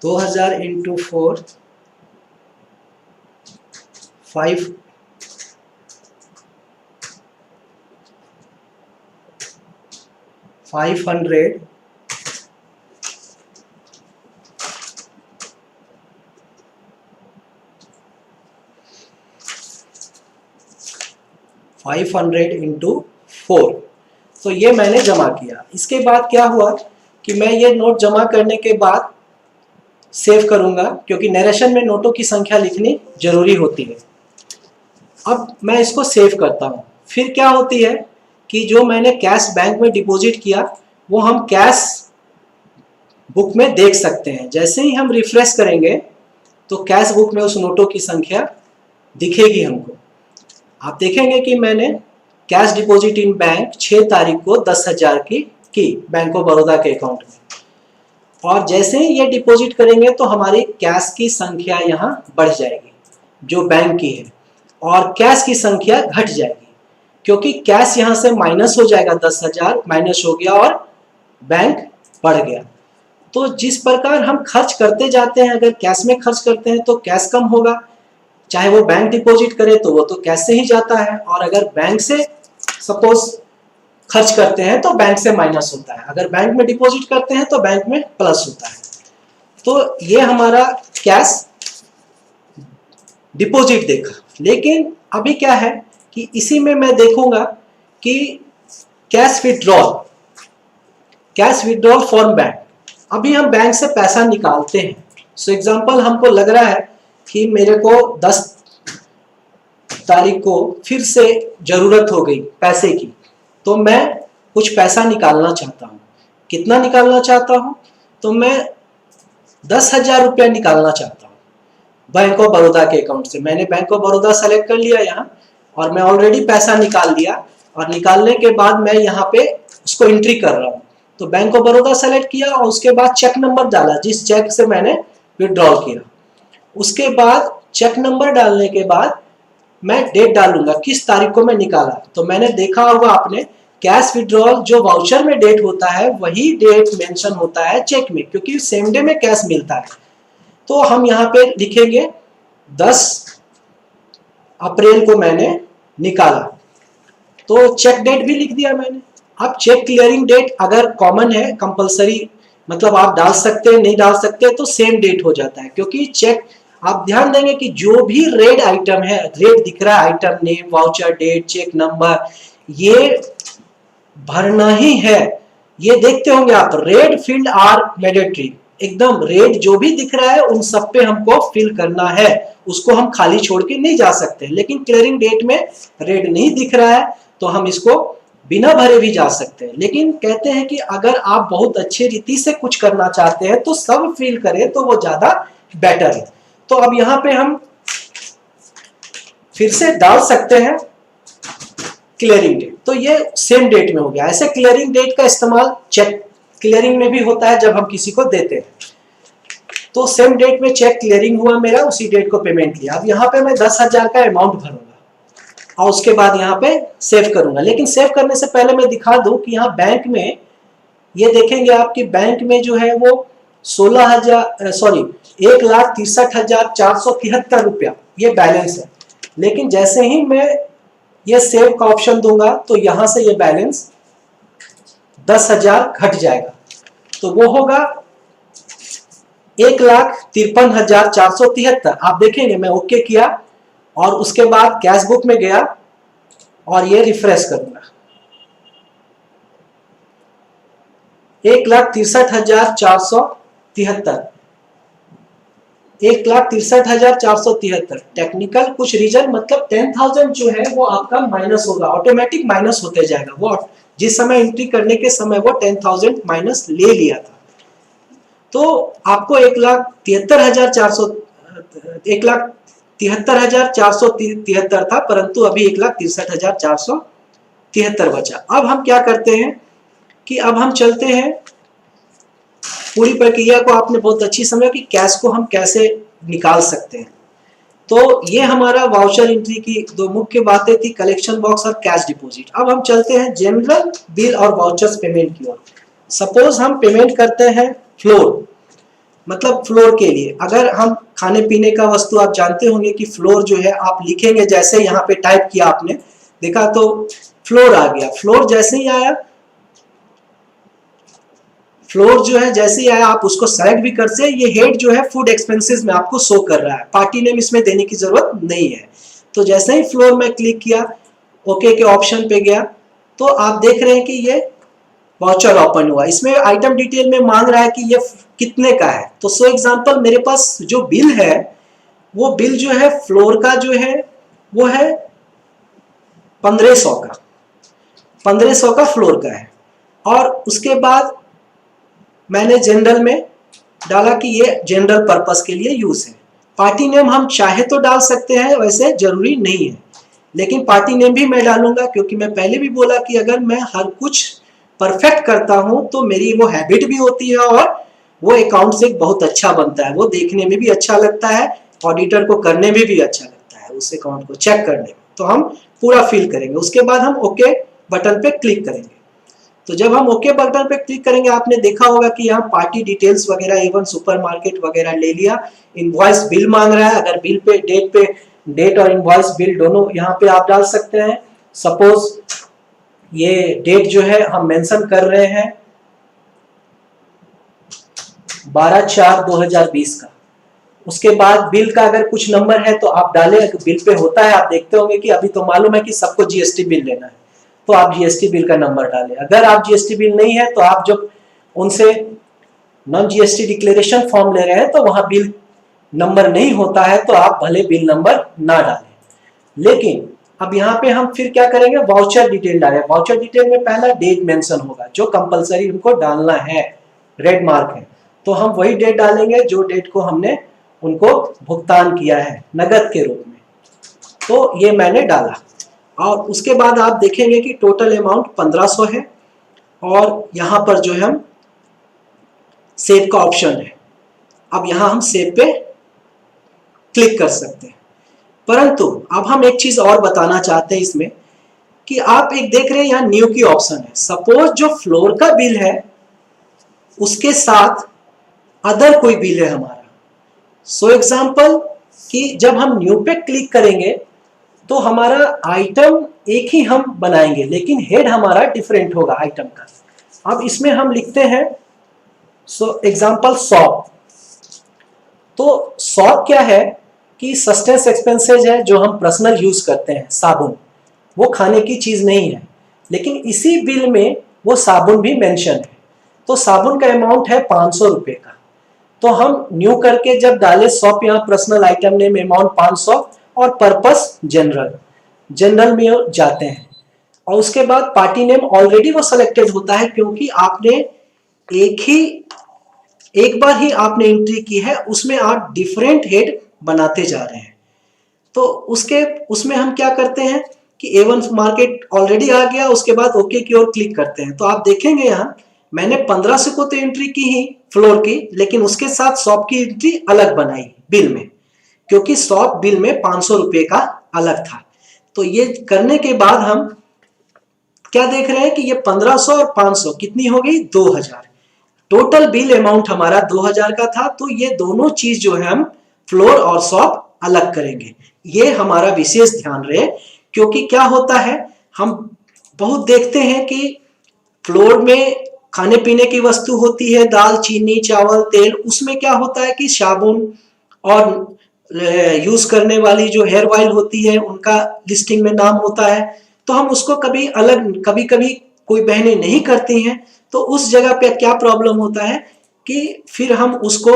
Speaker 4: 2,000 इंटू 4 5 500 इंटू 4। तो ये मैंने जमा किया। इसके बाद क्या हुआ कि मैं ये नोट जमा करने के बाद सेव करूंगा, क्योंकि नरेशन में नोटों की संख्या लिखनी जरूरी होती है। अब मैं इसको सेव करता हूं। फिर क्या होती है कि जो मैंने कैश बैंक में डिपॉजिट किया वो हम कैश बुक में देख सकते हैं। जैसे ही हम रिफ्रेश करेंगे तो कैश बुक में उस नोटों की संख्या दिखेगी हमको। आप देखेंगे कि मैंने कैश डिपॉजिट इन बैंक 6 तारीख को 10,000 की बैंक ऑफ बड़ौदा के अकाउंट में। और जैसे ही ये डिपॉजिट करेंगे तो हमारी कैश की संख्या यहाँ बढ़ जाएगी जो बैंक की है, और कैश की संख्या घट जाएगी, क्योंकि कैश यहाँ से माइनस हो जाएगा, 10,000 माइनस हो गया और बैंक बढ़ गया। तो जिस प्रकार हम खर्च करते जाते हैं, अगर कैश में खर्च करते हैं तो कैश कम होगा, चाहे वो बैंक डिपॉजिट करे तो वो तो कैश से ही जाता है, और अगर बैंक से सपोज खर्च करते हैं तो बैंक से माइनस होता है, अगर बैंक में डिपॉजिट करते हैं तो बैंक में प्लस होता है। तो ये हमारा कैश डिपॉजिट देखा। लेकिन अभी क्या है कि इसी में मैं देखूंगा कि कैश विड्रॉल फ्रॉम बैंक। अभी हम बैंक से पैसा निकालते हैं। सो एग्जांपल, हमको लग रहा है कि मेरे को 10 तारीख को फिर से जरूरत हो गई पैसे की, तो मैं कुछ पैसा निकालना चाहता हूँ। कितना निकालना चाहता हूँ? तो मैं 10,000 रुपया निकालना चाहता हूँ बैंक ऑफ बड़ौदा के अकाउंट से। मैंने बैंक ऑफ बड़ौदा सेलेक्ट कर लिया यहाँ, और मैं ऑलरेडी पैसा निकाल दिया, और निकालने के बाद मैं यहाँ पे उसको एंट्री कर रहा हूँ। तो बैंक ऑफ बड़ौदा सेलेक्ट किया और उसके बाद चेक नंबर डाला जिस चेक से मैंने विड्रॉल किया। उसके बाद चेक नंबर डालने के बाद मैं डेट डालूंगा किस तारीख को मैं निकाला। तो मैंने देखा होगा आपने, कैश विड्रॉल जो वाउचर में डेट होता है वही डेट मेंशन होता है चेक में, क्योंकि सेम डे में कैश मिलता है। तो हम यहाँ पे लिखेंगे 10 अप्रैल को मैंने निकाला, तो चेक डेट भी लिख दिया मैंने। अब चेक क्लियरिंग डेट अगर कॉमन है, कंपलसरी, मतलब आप डाल सकते हैं, नहीं डाल सकते तो सेम डेट हो जाता है, क्योंकि चेक आप ध्यान देंगे कि जो भी रेड आइटम है, रेड दिख रहा है, item name, voucher date, check number, ये भरना ही है। ये देखते होंगे आप, रेड फील्ड आर मैंडेटरी, एकदम रेड जो भी दिख रहा है उन सब पे हमको फिल करना है, उसको हम खाली छोड़ के नहीं जा सकते। लेकिन क्लियरिंग डेट में रेड नहीं दिख रहा है तो हम इसको बिना भरे भी जा सकते हैं। लेकिन कहते हैं कि अगर आप बहुत अच्छे रीति से कुछ करना चाहते हैं तो सब फिल करें तो वो ज्यादा बेटर है। तो अब यहाँ पे हम फिर से डाल सकते हैं क्लियरिंग डेट, तो ये सेम डेट में हो गया। ऐसे क्लियरिंग डेट का इस्तेमाल चेक क्लियरिंग में भी होता है जब हम किसी को देते हैं। तो सेम डेट में चेक क्लियरिंग हुआ मेरा, उसी डेट को पेमेंट लिया। अब यहाँ पे मैं 10,000 का अमाउंट भरूंगा और उसके बाद यहाँ पे सेव करूंगा। लेकिन सेव करने से पहले मैं दिखा दूं कि यहाँ बैंक में ये देखेंगे आपकी बैंक में जो है वो 1,63,473 रुपया ये बैलेंस है। लेकिन जैसे ही मैं ये सेव का ऑप्शन दूंगा तो यहां से ये बैलेंस 10,000 घट जाएगा, तो वो होगा 1,53,473। आप देखेंगे मैं ओके किया और उसके बाद कैश बुक में गया और ये रिफ्रेश करूंगा, 1,63,473, 1,63,473। टेक्निकल कुछ रीजन, मतलब 10,000 जो है वो आपका माइनस होगा, ऑटोमेटिक माइनस होते जाएगा। वो जिस समय एंट्री करने के समय वो 10,000 माइनस ले लिया था, तो आपको 1,73,473 था, परंतु अभी 1,63,473 बचा। अब हम क्या करते हैं कि अब हम चलते हैं, पूरी प्रक्रिया को आपने बहुत अच्छी समझा कि कैश को हम कैसे निकाल सकते हैं। तो ये हमारा वाउचर एंट्री की दो मुख्य बातें थी, कलेक्शन बॉक्स और कैश डिपॉजिट। अब हम चलते हैं जनरल बिल और वाउचर्स पेमेंट की ओर। सपोज हम पेमेंट करते हैं फ्लोर, मतलब फ्लोर के लिए, अगर हम खाने पीने का वस्तु, आप जानते होंगे कि फ्लोर जो है आप लिखेंगे, जैसे यहाँ पे टाइप किया आपने देखा तो फ्लोर आ गया। फ्लोर जैसे ही आया फ्लोर जो है जैसे ही आया आप उसको सेलेक्ट भी कर से, ये हेड जो है फूड एक्सपेंसेस में आपको शो कर रहा है, पार्टी नेम इसमें देने की जरूरत नहीं है। तो जैसे ही फ्लोर में क्लिक किया, ओके के ऑप्शन पे गया, तो आप देख रहे हैं कि ये वाउचर ओपन हुआ। इसमें आइटम डिटेल में मांग रहा है कि ये कितने का है। तो सो एग्जांपल मेरे पास जो बिल है, वो बिल जो है फ्लोर का जो है वो है 1500 का, 1500 का फ्लोर का है। और उसके बाद मैंने जनरल में डाला कि ये जनरल पर्पस के लिए यूज है। पार्टी नेम हम चाहे तो डाल सकते हैं, वैसे जरूरी नहीं है, लेकिन पार्टी नेम भी मैं डालूंगा क्योंकि मैं पहले भी बोला कि अगर मैं हर कुछ परफेक्ट करता हूं तो मेरी वो हैबिट भी होती है और वो अकाउंट से बहुत अच्छा बनता है, वो देखने में भी अच्छा लगता है, ऑडिटर को करने में भी अच्छा लगता है, उस अकाउंट को चेक करने में। तो हम पूरा फिल करेंगे, उसके बाद हम ओके बटन पे क्लिक करेंगे। तो जब हम ओके बटन पे क्लिक करेंगे, आपने देखा होगा कि यहाँ पार्टी डिटेल्स वगैरह, इवन सुपरमार्केट वगैरह ले लिया। इनवॉइस बिल मांग रहा है, अगर बिल पे डेट और इनवॉइस बिल दोनों यहाँ पे आप डाल सकते हैं। सपोज ये डेट जो है हम मेंशन कर रहे हैं 12/4/2020 का। उसके बाद बिल का अगर कुछ नंबर है तो आप डालें, बिल पे होता है, आप देखते होंगे कि अभी तो मालूम है कि सबको जीएसटी बिल लेना है, तो आप जीएसटी बिल का नंबर डालें। अगर आप जीएसटी बिल नहीं है तो आप जब उनसे नॉन जीएसटी डिक्लेरेशन फॉर्म ले रहे हैं तो वहां बिल नंबर नहीं होता है, तो आप भले बिल नंबर ना डालें। लेकिन अब यहाँ पे हम फिर क्या करेंगे, वाउचर डिटेल डालें। वाउचर डिटेल में पहला डेट मेंशन होगा जो कंपलसरी हमको डालना है, रेड मार्क है, तो हम वही डेट डालेंगे जो डेट को हमने उनको भुगतान किया है नगद के रूप में। तो ये मैंने डाला और उसके बाद आप देखेंगे कि टोटल अमाउंट 1500 है और यहाँ पर जो है हम सेव का ऑप्शन है। अब यहाँ हम सेव पे क्लिक कर सकते हैं। परंतु अब हम एक चीज और बताना चाहते हैं इसमें कि आप एक देख रहे हैं यहाँ न्यू की ऑप्शन है। सपोज जो फ्लोर का बिल है उसके साथ अदर कोई बिल है हमारा। सो एग्जांपल कि जब हम न्यू पे क्लिक करेंगे तो हमारा आइटम एक ही हम बनाएंगे, लेकिन हेड हमारा डिफरेंट होगा आइटम का। अब इसमें हम लिखते हैं सो एग्जांपल शॉप। तो शॉप क्या है कि सस्टेंस एक्सपेंसेस है जो हम पर्सनल यूज करते हैं, साबुन, वो खाने की चीज नहीं है, लेकिन इसी बिल में वो साबुन भी मेंशन है। तो साबुन का अमाउंट है 500 रुपए का। तो हम न्यू करके जब डाले शॉप, यहाँ पर्सनल आइटम नेम अमाउंट 500 और पर्पस जनरल में जाते हैं। और उसके बाद पार्टी नेम ऑलरेडी वो सिलेक्टेड होता है क्योंकि आपने एक बार ही आपने एंट्री की है, उसमें आप डिफरेंट हेड बनाते जा रहे हैं। तो उसमें हम क्या करते हैं कि A1 मार्केट ऑलरेडी आ गया, उसके बाद ओके की ओर क्लिक करते हैं। तो आप देखेंगे यहाँ मैंने 1500 को तो एंट्री की ही फ्लोर की, लेकिन उसके साथ शॉप की एंट्री अलग बनाई बिल में, क्योंकि शॉप बिल में 500 रुपए का अलग था। तो ये करने के बाद हम क्या देख रहे हैं कि ये 1500 और 500 कितनी हो गई, 2000। टोटल बिल अमाउंट हमारा 2000 का था। तो ये दोनों चीज जो है हम फ्लोर और शॉप अलग करेंगे, ये हमारा विशेष ध्यान रहे। क्योंकि क्या होता है, हम बहुत देखते हैं कि फ्लोर में खाने पीने की वस्तु होती है, दाल, चीनी, चावल, तेल, उसमें क्या होता है कि साबुन और यूज करने वाली जो हेयर ऑयल होती है उनका लिस्टिंग में नाम होता है। तो हम उसको कभी अलग, कभी कभी कोई बहनें नहीं करती हैं, तो उस जगह पे क्या प्रॉब्लम होता है कि फिर हम उसको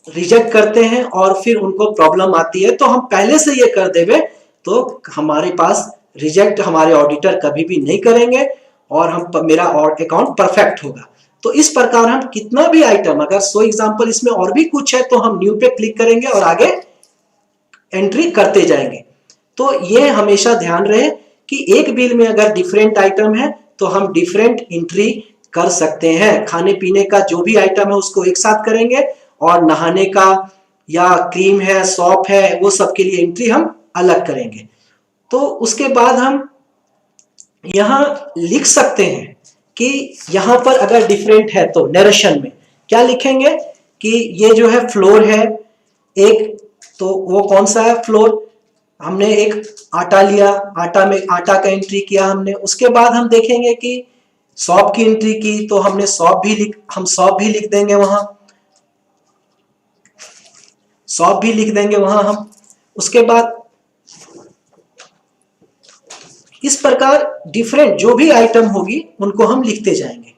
Speaker 4: रिजेक्ट करते हैं और फिर उनको प्रॉब्लम आती है। तो हम पहले से ये कर देवे तो हमारे पास रिजेक्ट हमारे ऑडिटर कभी भी नहीं करेंगे और मेरा अकाउंट परफेक्ट होगा। तो इस प्रकार हम कितना भी आइटम, अगर सो एग्जांपल इसमें और भी कुछ है तो हम न्यू पे क्लिक करेंगे और आगे एंट्री करते जाएंगे। तो ये हमेशा ध्यान रहे कि एक बिल में अगर डिफरेंट आइटम है तो हम डिफरेंट एंट्री कर सकते हैं। खाने पीने का जो भी आइटम है उसको एक साथ करेंगे और नहाने का या क्रीम है, सॉप है, वो सब के लिए एंट्री हम अलग करेंगे। तो उसके बाद हम यहां लिख सकते हैं कि यहां पर अगर डिफरेंट है तो नरेशन में क्या लिखेंगे कि ये जो है फ्लोर है एक, तो वो कौन सा है फ्लोर, हमने एक आटा लिया, आटा में आटा का एंट्री किया हमने। उसके बाद हम देखेंगे कि शॉप की एंट्री की तो हमने शॉप भी लिख देंगे वहां, शॉप भी लिख देंगे वहां हम। उसके बाद इस प्रकार डिफरेंट जो भी आइटम होगी उनको हम लिखते जाएंगे,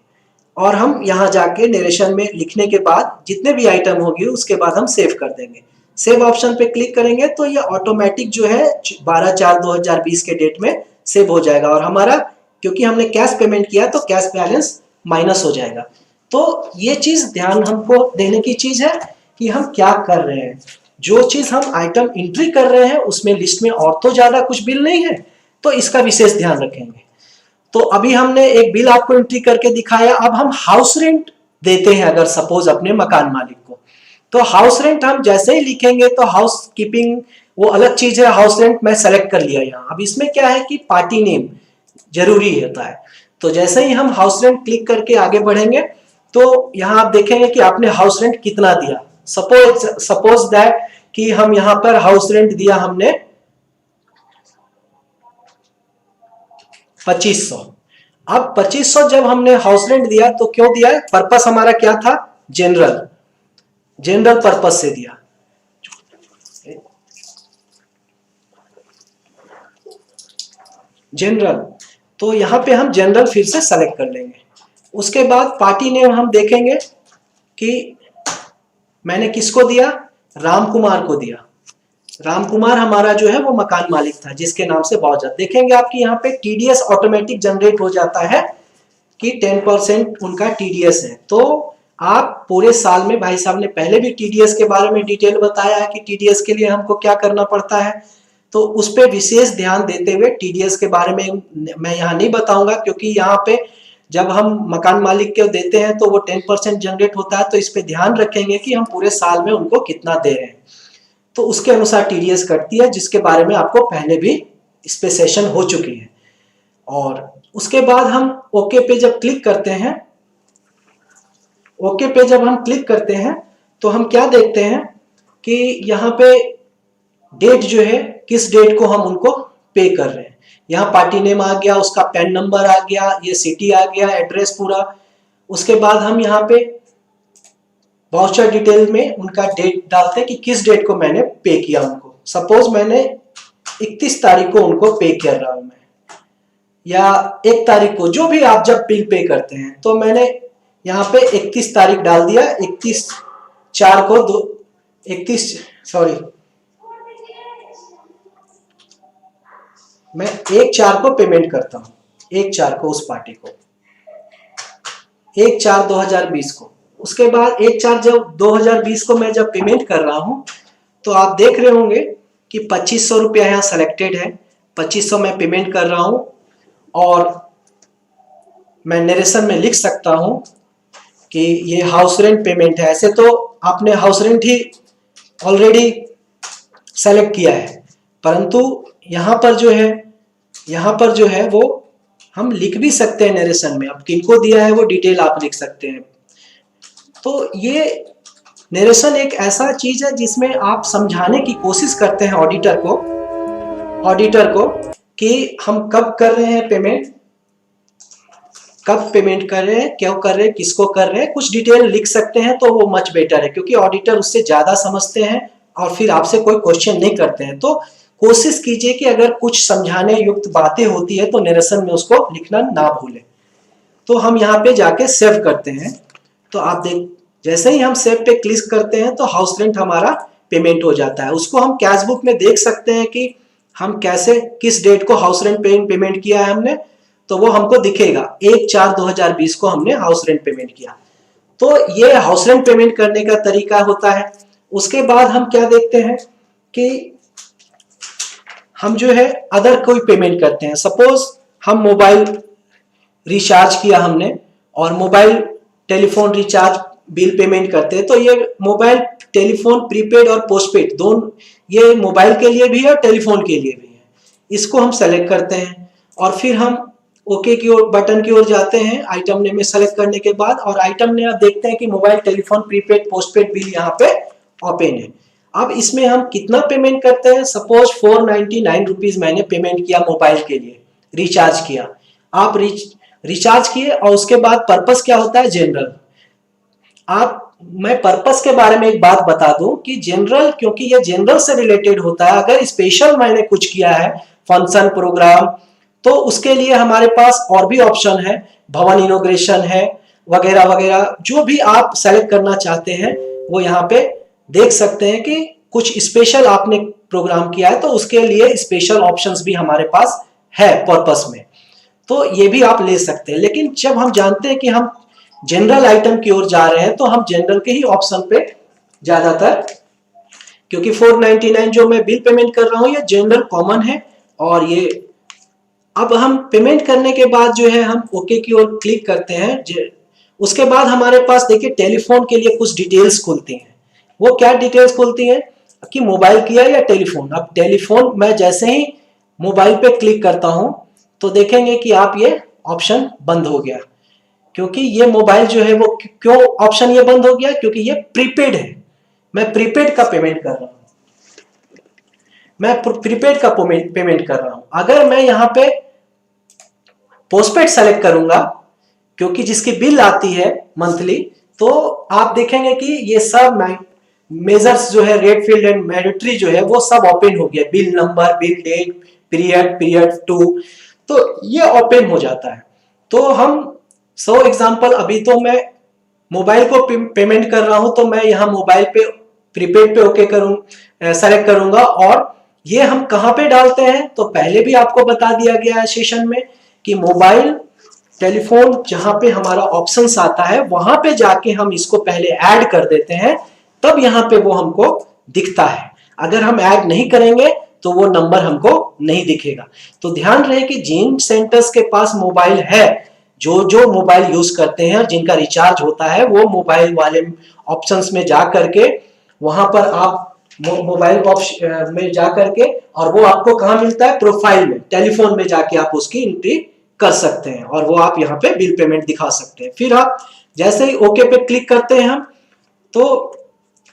Speaker 4: और हम यहां जाके नरेशन में लिखने के बाद जितने भी आइटम होगी उसके बाद हम सेव कर देंगे। सेव ऑप्शन पे क्लिक करेंगे तो ये ऑटोमेटिक जो है 12/4/2020 के डेट में सेव हो जाएगा, और हमारा क्योंकि हमने कैश पेमेंट किया तो कैश बैलेंस माइनस हो जाएगा। तो ये चीज ध्यान हमको देने की चीज है कि हम क्या कर रहे हैं। जो चीज हम आइटम एंट्री कर रहे हैं उसमें लिस्ट में और तो ज्यादा कुछ बिल नहीं है, तो इसका विशेष ध्यान रखेंगे। तो अभी हमने एक बिल आपको एंट्री करके दिखाया। अब हम हाउस रेंट देते हैं अगर सपोज अपने मकान मालिक को, तो हाउस रेंट हम जैसे ही लिखेंगे तो हाउस कीपिंग वो अलग चीज है, हाउस रेंट मैं सेलेक्ट कर लिया यहाँ। अब इसमें क्या है कि पार्टी नेम जरूरी होता है, तो जैसे ही हम हाउस रेंट क्लिक करके आगे बढ़ेंगे तो यहाँ आप देखेंगे कि आपने हाउस रेंट कितना दिया। सपोज दैट कि हम यहाँ पर हाउस रेंट दिया हमने 2500। अब 2500 जब हमने हाउस रेंट दिया तो क्यों दिया है, पर्पस हमारा क्या था, जनरल पर्पस से दिया। जनरल, तो यहां पे हम जनरल फिर से सेलेक्ट कर लेंगे। उसके बाद पार्टी नेम हम देखेंगे कि मैंने किसको दिया, राम कुमार को दिया। राम कुमार हमारा जो है वो मकान मालिक था जिसके नाम से बावजत। देखेंगे आपकी यहाँ पे टीडीएस ऑटोमेटिक जनरेट हो जाता है कि 10% उनका टीडीएस है। तो आप पूरे साल में, भाई साहब ने पहले भी टीडीएस के बारे में डिटेल बताया है कि टीडीएस के लिए हमको क्या करना पड़ता है, तो उस पर विशेष ध्यान देते हुए टीडीएस के बारे में मैं यहाँ नहीं बताऊंगा, क्योंकि यहाँ पे जब हम मकान मालिक को देते हैं तो वो 10% जनरेट होता है, तो इस पे ध्यान रखेंगे कि हम पूरे साल में उनको कितना दे रहे हैं, तो उसके अनुसार टीडीएस कटती है, जिसके बारे में आपको पहले भी इस पे सेशन हो चुकी है। और उसके बाद हम ओके पे जब क्लिक करते हैं, ओके पे जब हम क्लिक करते हैं तो हम क्या देखते हैं कि यहाँ पे डेट जो है, किस डेट को हम उनको पे कर रहे हैं। यहाँ पार्टी नेम आ गया, उसका पैन नंबर आ गया, ये सिटी आ गया, एड्रेस पूरा। उसके बाद हम यहाँ पे वाउचर डिटेल में उनका डेट डालते हैं कि किस डेट को मैंने पे किया उनको। सपोज मैंने 31 तारीख को उनको पे कर रहा हूं मैं, या 1 तारीख को, जो भी आप जब बिल पे करते हैं, तो मैंने यहाँ पे 31 तारीख डाल दिया। 31/4 को 1/4 को पेमेंट करता हूँ, 1/4 को उस पार्टी को, 1/4/2020 को। उसके बाद 1/4 जब 2020 को मैं जब पेमेंट कर रहा हूं तो आप देख रहे होंगे कि 2500 रुपया यहाँ सेलेक्टेड है, 2500 मैं पेमेंट कर रहा हूं, और मैं नरेशन में लिख सकता हूं कि ये हाउस रेंट पेमेंट है। ऐसे तो आपने हाउस रेंट ही ऑलरेडी सेलेक्ट किया है, परंतु यहाँ पर जो है वो हम लिख भी सकते हैं नरेशन में। अब किनको दिया है वो डिटेल आप लिख सकते हैं। तो ये नरेशन एक ऐसा चीज है जिसमें आप समझाने की कोशिश करते हैं ऑडिटर को कि हम कब कर रहे हैं पेमेंट, कब पेमेंट कर रहे हैं, क्यों कर रहे हैं, किसको कर रहे हैं, कुछ डिटेल लिख सकते हैं तो वो मच बेटर है, क्योंकि ऑडिटर उससे ज्यादा समझते हैं और फिर आपसे कोई क्वेश्चन नहीं करते हैं। तो कोशिश कीजिए कि अगर कुछ समझाने युक्त बातें होती है तो नरेशन में उसको लिखना ना भूलें। तो हम यहाँ पे जाके सेव करते हैं, तो आप जैसे ही हम सेव पे क्लिक करते हैं तो हाउस रेंट हमारा पेमेंट हो जाता है। उसको हम कैश बुक में देख सकते हैं कि हम कैसे, किस डेट को हाउस रेंट पेमेंट किया है हमने, तो वो हमको दिखेगा 1/4/2020 को हमने हाउस रेंट पेमेंट किया। तो ये हाउस रेंट पेमेंट करने का तरीका होता है। उसके बाद हम क्या देखते हैं कि हम जो है अदर कोई पेमेंट करते हैं। सपोज हम मोबाइल रिचार्ज किया हमने और mobile telephone recharge bill payment करते हैं, तो ये मोबाइल टेलीफोन प्रीपेड और पोस्टपेड दोनों, ये मोबाइल के लिए भी है और टेलीफोन के लिए भी है। इसको हम सेलेक्ट करते हैं और फिर हम ओके की ओर बटन की ओर जाते हैं आइटम नेम में सेलेक्ट करने के बाद, और आइटम नेम आप देखते हैं कि mobile telephone prepaid postpaid bill यहाँ पे ओपन है। अब इसमें हम कितना पेमेंट करते हैं, सपोज 499 रुपीज मैंने पेमेंट किया मोबाइल के लिए, रिचार्ज किया। आप रिचार्ज किए और उसके बाद पर्पस क्या होता है, जनरल। मैं पर्पस के बारे में एक बात बता दूं कि जनरल, क्योंकि ये जनरल से रिलेटेड होता है, अगर स्पेशल मैंने कुछ किया है फंक्शन प्रोग्राम, तो उसके लिए हमारे पास और भी ऑप्शन है, भवन इनॉग्रेशन है वगैरह वगैरह, जो भी आप सेलेक्ट करना चाहते हैं वो यहाँ पे देख सकते हैं कि कुछ स्पेशल आपने प्रोग्राम किया है तो उसके लिए स्पेशल ऑप्शंस भी हमारे पास है पर्पस में, तो ये भी आप ले सकते हैं। लेकिन जब हम जानते हैं कि हम जनरल आइटम की ओर जा रहे हैं तो हम जनरल के ही ऑप्शन पे ज्यादातर, क्योंकि 499 जो मैं बिल पेमेंट कर रहा हूं ये जनरल कॉमन है। और ये अब हम पेमेंट करने के बाद जो है हम ओके की ओर क्लिक करते हैं। उसके बाद हमारे पास देखिए टेलीफोन के लिए कुछ डिटेल्स खुलती हैं। वो क्या डिटेल्स खुलती हैं कि मोबाइल किया या टेलीफोन। अब टेलीफोन मैं जैसे ही मोबाइल पे क्लिक करता हूं तो देखेंगे कि आप ये ऑप्शन बंद हो गया, क्योंकि ये मोबाइल जो है वो क्यों ऑप्शन ये बंद हो गया, क्योंकि ये प्रीपेड है, मैं प्रीपेड का पेमेंट कर रहा हूं, मैं प्रीपेड का पेमेंट कर रहा हूं। अगर मैं यहां पे पोस्टपेड सेलेक्ट करूंगा, क्योंकि जिसकी बिल आती है मंथली, तो आप देखेंगे कि ये सब मेजर्स जो है रेट फील्ड एंड मैंडेटरी जो है वो सब ओपन हो गया, bill number, bill date, period 2, तो ये ओपन हो जाता है। तो हम एग्जांपल अभी तो मैं मोबाइल को पेमेंट कर रहा हूं तो मैं यहां मोबाइल पे प्रीपेड पे ओके सेलेक्ट करूंगा। और ये हम कहां पे डालते हैं तो पहले भी आपको बता दिया गया है सेशन में कि मोबाइल टेलीफोन जहां पे हमारा ऑप्शंस आता है वहां पे जाके हम इसको पहले ऐड कर देते हैं, तब यहां पे वो हमको दिखता है। अगर हम ऐड नहीं करेंगे तो वो नंबर हमको नहीं दिखेगा। तो ध्यान रहे कि जिन सेंटर्स के पास मोबाइल है, जो मोबाइल यूज करते हैं और जिनका रिचार्ज होता है, वो मोबाइल वाले ऑप्शंस में जा करके वहां पर आप मोबाइल में जा करके, और वो आपको कहां मिलता है, प्रोफाइल में, टेलीफोन में जाके आप उसकी एंट्री कर सकते हैं और वो आप यहाँ पे बिल पेमेंट दिखा सकते हैं। फिर आप जैसे ही ओके पे क्लिक करते हैं हम, तो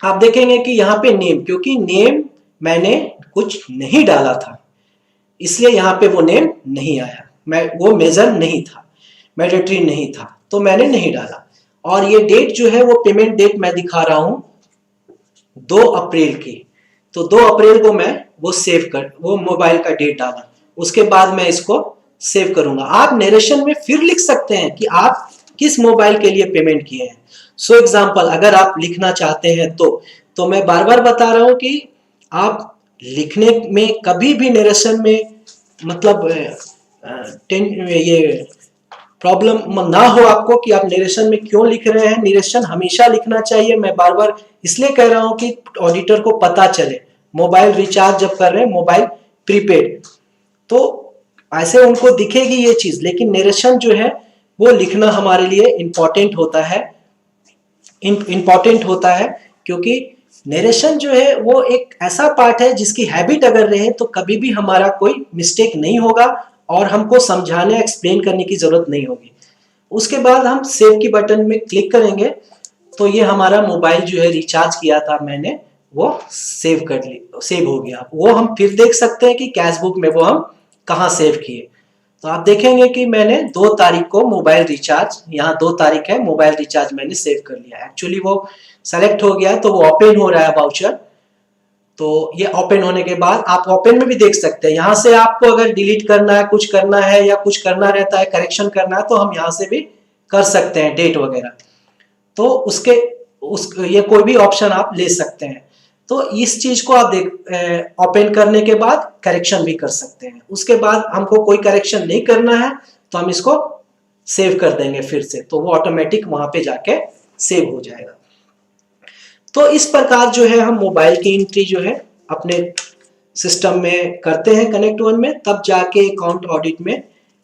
Speaker 4: आप देखेंगे कि यहाँ पे नेम, क्योंकि नेम मैंने कुछ नहीं डाला था इसलिए यहाँ पे वो नेम नहीं आया, वो मेजर नहीं था, मैंडेटरी नहीं था, तो मैंने नहीं डाला। और ये डेट जो है वो पेमेंट डेट मैं दिखा रहा हूं 2 अप्रैल की, तो 2 अप्रैल को मैं वो मोबाइल का डेट डाला, उसके बाद मैं इसको सेव करूंगा। आप नरेशन में फिर लिख सकते हैं कि आप किस मोबाइल के लिए पेमेंट किए हैं। एग्जांपल अगर आप लिखना चाहते हैं तो मैं बार बार बता रहा हूं कि आप लिखने में कभी भी नरेशन में मतलब ये प्रॉब्लम ना हो आपको कि आप नरेशन में क्यों लिख रहे हैं। नरेशन हमेशा लिखना चाहिए, मैं बार बार इसलिए कह रहा हूं कि ऑडिटर को पता चले मोबाइल रिचार्ज जब कर रहे हैं, मोबाइल प्रीपेड, तो ऐसे उनको दिखेगी ये चीज, लेकिन नरेशन जो है वो लिखना हमारे लिए इंपॉर्टेंट होता है क्योंकि नरेशन जो है वो एक ऐसा पार्ट है जिसकी हैबिट अगर रहे तो कभी भी हमारा कोई मिस्टेक नहीं होगा और हमको समझाने एक्सप्लेन करने की जरूरत नहीं होगी। उसके बाद हम सेव की बटन में क्लिक करेंगे तो ये हमारा मोबाइल जो है रिचार्ज किया था मैंने, वो सेव हो गया। वो हम फिर देख सकते हैं कि कैश बुक में वो हम कहाँ सेव किए। तो आप देखेंगे कि मैंने 2 तारीख को मोबाइल रिचार्ज, यहाँ 2 तारीख है, मोबाइल रिचार्ज मैंने सेव कर लिया। एक्चुअली वो सेलेक्ट हो गया तो वो ओपन हो रहा है वाउचर। तो ये ओपन होने के बाद आप ओपन में भी देख सकते हैं, यहाँ से आपको अगर डिलीट करना है, कुछ करना है या कुछ करना रहता है, करेक्शन करना है, तो हम यहाँ से भी कर सकते हैं, डेट वगैरह। तो ये कोई भी ऑप्शन आप ले सकते हैं। तो इस चीज को आप ओपन करने के बाद करेक्शन भी कर सकते हैं। उसके बाद हमको कोई करेक्शन नहीं करना है तो हम इसको सेव कर देंगे फिर से, तो वो ऑटोमेटिक वहां पे जाके सेव हो जाएगा। तो इस प्रकार जो है हम मोबाइल की एंट्री जो है अपने सिस्टम में करते हैं कनेक्ट वन में, तब जाके अकाउंट ऑडिट में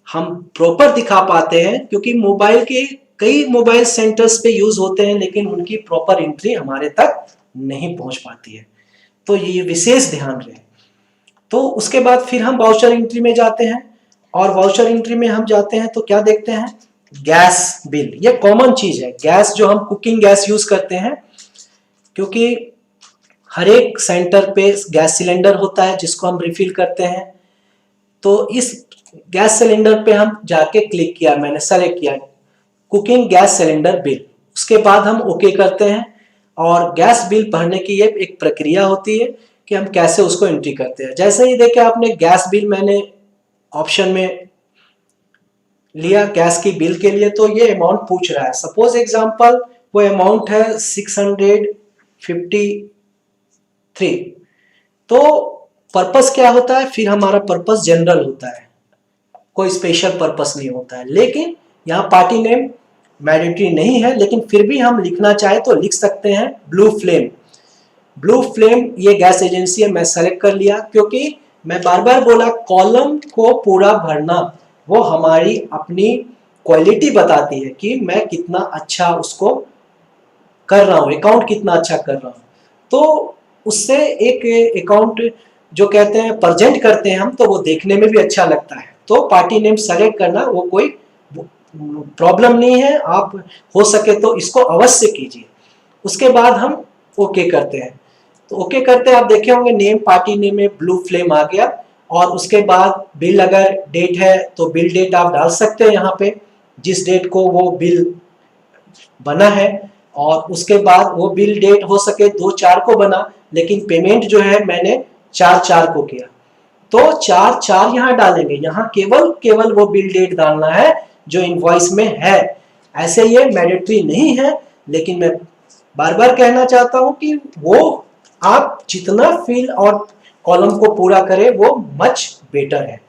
Speaker 4: हम प्रॉपर दिखा पाते हैं। क्योंकि मोबाइल के कई मोबाइल सेंटर्स पे यूज होते हैं लेकिन उनकी प्रॉपर एंट्री हमारे तक नहीं पहुंच पाती है, तो ये विशेष ध्यान रहे। तो उसके बाद फिर हम वाउचर एंट्री में जाते हैं और वाउचर एंट्री में हम जाते हैं तो क्या देखते हैं, गैस बिल। ये कॉमन चीज है, गैस जो हम कुकिंग गैस यूज करते हैं, क्योंकि हर एक सेंटर पे गैस सिलेंडर होता है जिसको हम रिफिल करते हैं। तो इस गैस सिलेंडर पे हम जाके क्लिक किया, मैंने सेलेक्ट किया कुकिंग गैस सिलेंडर बिल। उसके बाद हम ओके करते हैं और गैस बिल भरने की ये एक प्रक्रिया होती है कि हम कैसे उसको एंट्री करते हैं। जैसे ही देखे आपने गैस बिल मैंने ऑप्शन में लिया गैस की बिल के लिए, तो ये अमाउंट पूछ रहा है। सपोज एग्जांपल वो अमाउंट है 653। तो पर्पस क्या होता है, फिर हमारा पर्पस जनरल होता है, कोई स्पेशल पर्पस नहीं होता है। लेकिन यहाँ पार्टी नेम मैंडेटरी नहीं है, लेकिन फिर भी हम लिखना चाहे तो लिख सकते हैं ब्लू फ्लेम। ब्लू फ्लेम ये गैस एजेंसी है, मैं सेलेक्ट कर लिया क्योंकि मैं बार बार बोला कॉलम को पूरा भरना वो हमारी अपनी क्वालिटी बताती है कि मैं कितना अच्छा उसको कर रहा हूँ, अकाउंट कितना अच्छा कर रहा हूँ। तो उससे एक अकाउंट जो कहते हैं प्रेजेंट करते हैं हम, तो वो देखने में भी अच्छा लगता है। तो पार्टी नेम सेलेक्ट करना वो कोई प्रॉब्लम नहीं है, आप हो सके तो इसको अवश्य कीजिए। उसके बाद हम ओके करते हैं। तो ओके करते हैं, आप देखे होंगे नेम पार्टी नेम में ब्लू फ्लेम आ गया। और उसके बाद बिल अगर डेट है तो बिल डेट आप डाल सकते हैं यहाँ पे, जिस डेट को वो बिल बना है। और उसके बाद वो बिल डेट हो सके 2/4 को बना, लेकिन पेमेंट जो है मैंने 4/4 को किया, तो 4/4 यहाँ डालेंगे। यहाँ केवल वो बिल डेट डालना है जो इनवॉइस में है। ऐसे ये मैंडेटरी नहीं है, लेकिन मैं बार बार कहना चाहता हूं कि वो आप जितना फील और कॉलम को पूरा करें वो मच बेटर है,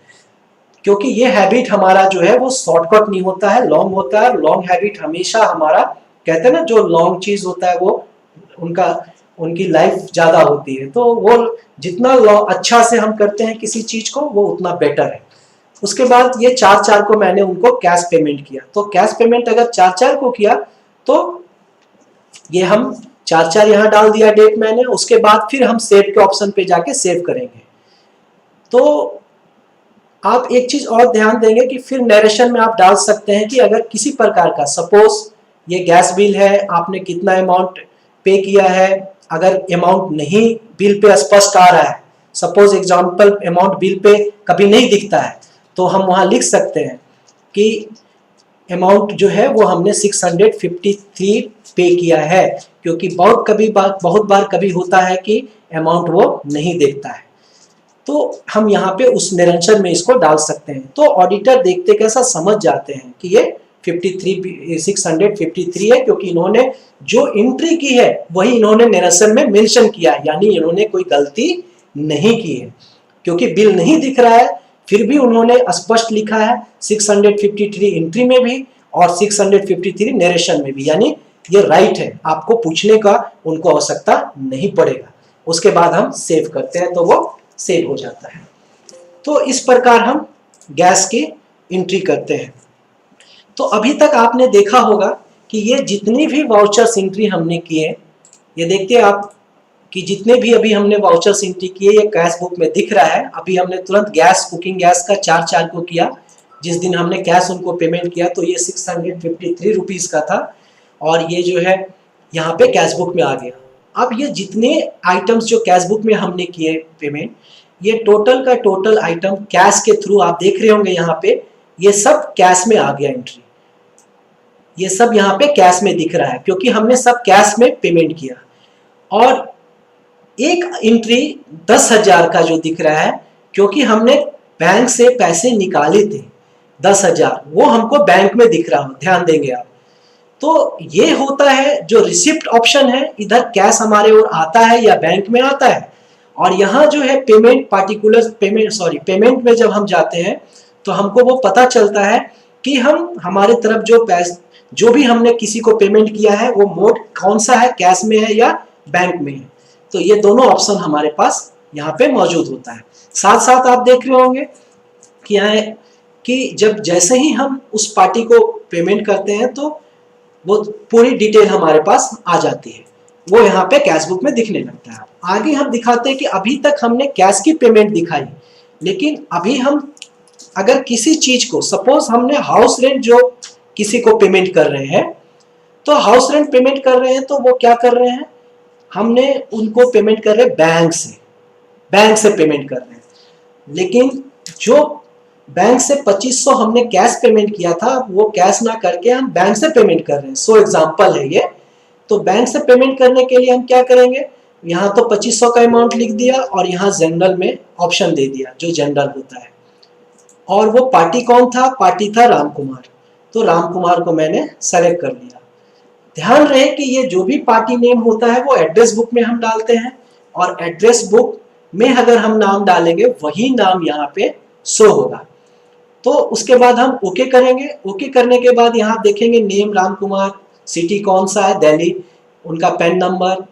Speaker 4: क्योंकि ये हैबिट हमारा जो है वो शॉर्टकट नहीं होता है, लॉन्ग होता है। लॉन्ग हैबिट हमेशा हमारा, कहते हैं ना, जो लॉन्ग चीज होता है वो उनकी लाइफ ज्यादा होती है। तो वो जितना अच्छा से हम करते हैं किसी चीज को वो उतना बेटर है। उसके बाद ये 4/4 को मैंने उनको कैश पेमेंट किया। तो कैश पेमेंट अगर 4/4 को किया तो ये हम 4/4 यहाँ डाल दिया डेट मैंने। उसके बाद फिर हम सेव के ऑप्शन पे जाके सेव करेंगे। तो आप एक चीज और ध्यान देंगे कि फिर नरेशन में आप डाल सकते हैं कि अगर किसी प्रकार का, सपोज ये गैस बिल है, आपने कितना अमाउंट पे किया है, अगर अमाउंट नहीं बिल पे स्पष्ट आ रहा है, suppose example amount bill pay कभी नहीं दिखता है, तो हम वहां लिख सकते हैं कि अमाउंट जो है वो हमने 653 पे किया है, क्योंकि बहुत बार कभी होता है कि अमाउंट वो नहीं देखता है। तो हम यहाँ पे उस निरंतर में इसको डाल सकते हैं। तो ऑडिटर देखते कैसा समझ जाते हैं कि ये 653 है, क्योंकि इन्होंने जो एंट्री की है वही इन्होंने निरंतर में मेंशन किया है, यानी इन्होंने कोई गलती नहीं की है। क्योंकि बिल नहीं दिख रहा है फिर भी उन्होंने स्पष्ट लिखा है 653 एंट्री में भी और 653 नरेशन में भी, यानी ये राइट है, आपको पूछने का उनको आवश्यकता नहीं पड़ेगा। उसके बाद हम सेव करते हैं तो वो सेव हो जाता है। तो इस प्रकार हम गैस की एंट्री करते हैं। तो अभी तक आपने देखा होगा कि ये जितनी भी वाउचर्स एंट्री हमने किए, ये देखते हैं आप कि जितने भी अभी हमने वाउचर्स एंट्री किए ये कैश बुक में दिख रहा है। अभी हमने तुरंत गैस कुकिंग गैस का 4/4 को किया, जिस दिन हमने कैश उनको पेमेंट किया, तो ये 653 रुपीज़ का था और ये जो है यहाँ पे कैश बुक में आ गया। अब ये जितने आइटम्स जो कैश बुक में हमने किए पेमेंट, ये टोटल का टोटल आइटम कैश के थ्रू आप देख रहे होंगे यहाँ पे, ये सब कैश में आ गया एंट्री। ये सब यहाँ पे कैश में दिख रहा है क्योंकि हमने सब कैश में पेमेंट किया। और एक एंट्री 10,000 का जो दिख रहा है, क्योंकि हमने बैंक से पैसे निकाले थे 10,000, वो हमको बैंक में दिख रहा हो, ध्यान देंगे आप। तो ये होता है जो रिसिप्ट ऑप्शन है, इधर कैश हमारे ओर आता है या बैंक में आता है। और यहाँ जो है पेमेंट में जब हम जाते हैं तो हमको वो पता चलता है कि हमारे तरफ जो भी हमने किसी को पेमेंट किया है वो मोड कौन सा है, कैश में है या बैंक में है। तो ये दोनों ऑप्शन हमारे पास यहाँ पे मौजूद होता है। साथ साथ आप देख रहे होंगे कि यहाँ कि जैसे ही हम उस पार्टी को पेमेंट करते हैं तो वो पूरी डिटेल हमारे पास आ जाती है, वो यहाँ पे कैश बुक में दिखने लगता है। आगे हम दिखाते हैं कि अभी तक हमने कैश की पेमेंट दिखाई, लेकिन अभी हम अगर किसी चीज को, सपोज हमने हाउस रेंट जो किसी को पेमेंट कर रहे हैं, तो हाउस रेंट पेमेंट कर रहे हैं तो वो क्या कर रहे हैं, हमने उनको पेमेंट कर रहे हैं बैंक से पेमेंट कर रहे हैं। लेकिन जो बैंक से 2500 हमने कैश पेमेंट किया था, वो कैश ना करके हम बैंक से पेमेंट कर रहे हैं। सो एग्जांपल है ये। तो बैंक से पेमेंट करने के लिए हम क्या करेंगे, यहाँ तो 2500 का अमाउंट लिख दिया और यहाँ जनरल में ऑप्शन दे दिया जो जनरल होता है। और वो पार्टी कौन था, पार्टी था राम कुमार। तो राम कुमार को मैंने सेलेक्ट कर लिया। ध्यान रहे कि ये जो भी पार्टी नेम होता है वो एड्रेस बुक में हम डालते हैं, और एड्रेस बुक में अगर हम नाम डालेंगे वही नाम यहाँ पे शो होगा। तो उसके बाद हम ओके करेंगे। ओके करने के बाद यहाँ देखेंगे नेम राम कुमार, सिटी कौन सा है, दिल्ली, उनका पैन नंबर,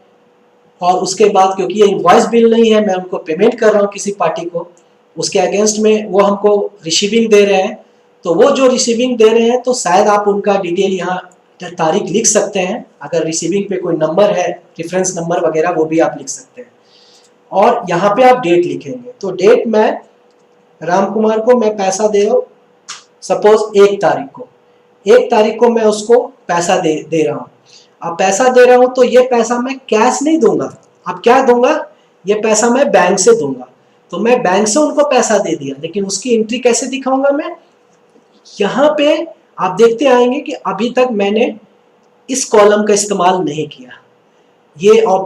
Speaker 4: और उसके बाद क्योंकि ये इनवॉइस बिल नहीं है, मैं उनको पेमेंट कर रहा हूँ किसी पार्टी को, उसके अगेंस्ट में वो हमको रिसीविंग दे रहे हैं। तो वो जो रिसीविंग दे रहे हैं तो शायद आप उनका डिटेल यहाँ तारीख लिख सकते हैं। अगर रिसीविंग पे कोई नंबर है, रेफरेंस नंबर वगैरह, वो भी आप लिख सकते हैं। और यहाँ पे आप डेट लिखेंगे। तो डेट मैं राम कुमार को मैं पैसा दे रहा हूँ, सपोज 1 तारीख को, 1 तारीख को मैं उसको पैसा दे रहा हूँ। अब पैसा दे रहा हूँ तो ये पैसा मैं कैश नहीं दूंगा। अब क्या दूंगा, ये पैसा मैं बैंक से दूंगा। तो मैं बैंक से उनको पैसा दे दिया, लेकिन उसकी एंट्री कैसे दिखाऊंगा मैं, यहाँ पे आप देखते आएंगे कि अभी तक मैंने इस कॉलम का इस्तेमाल नहीं किया।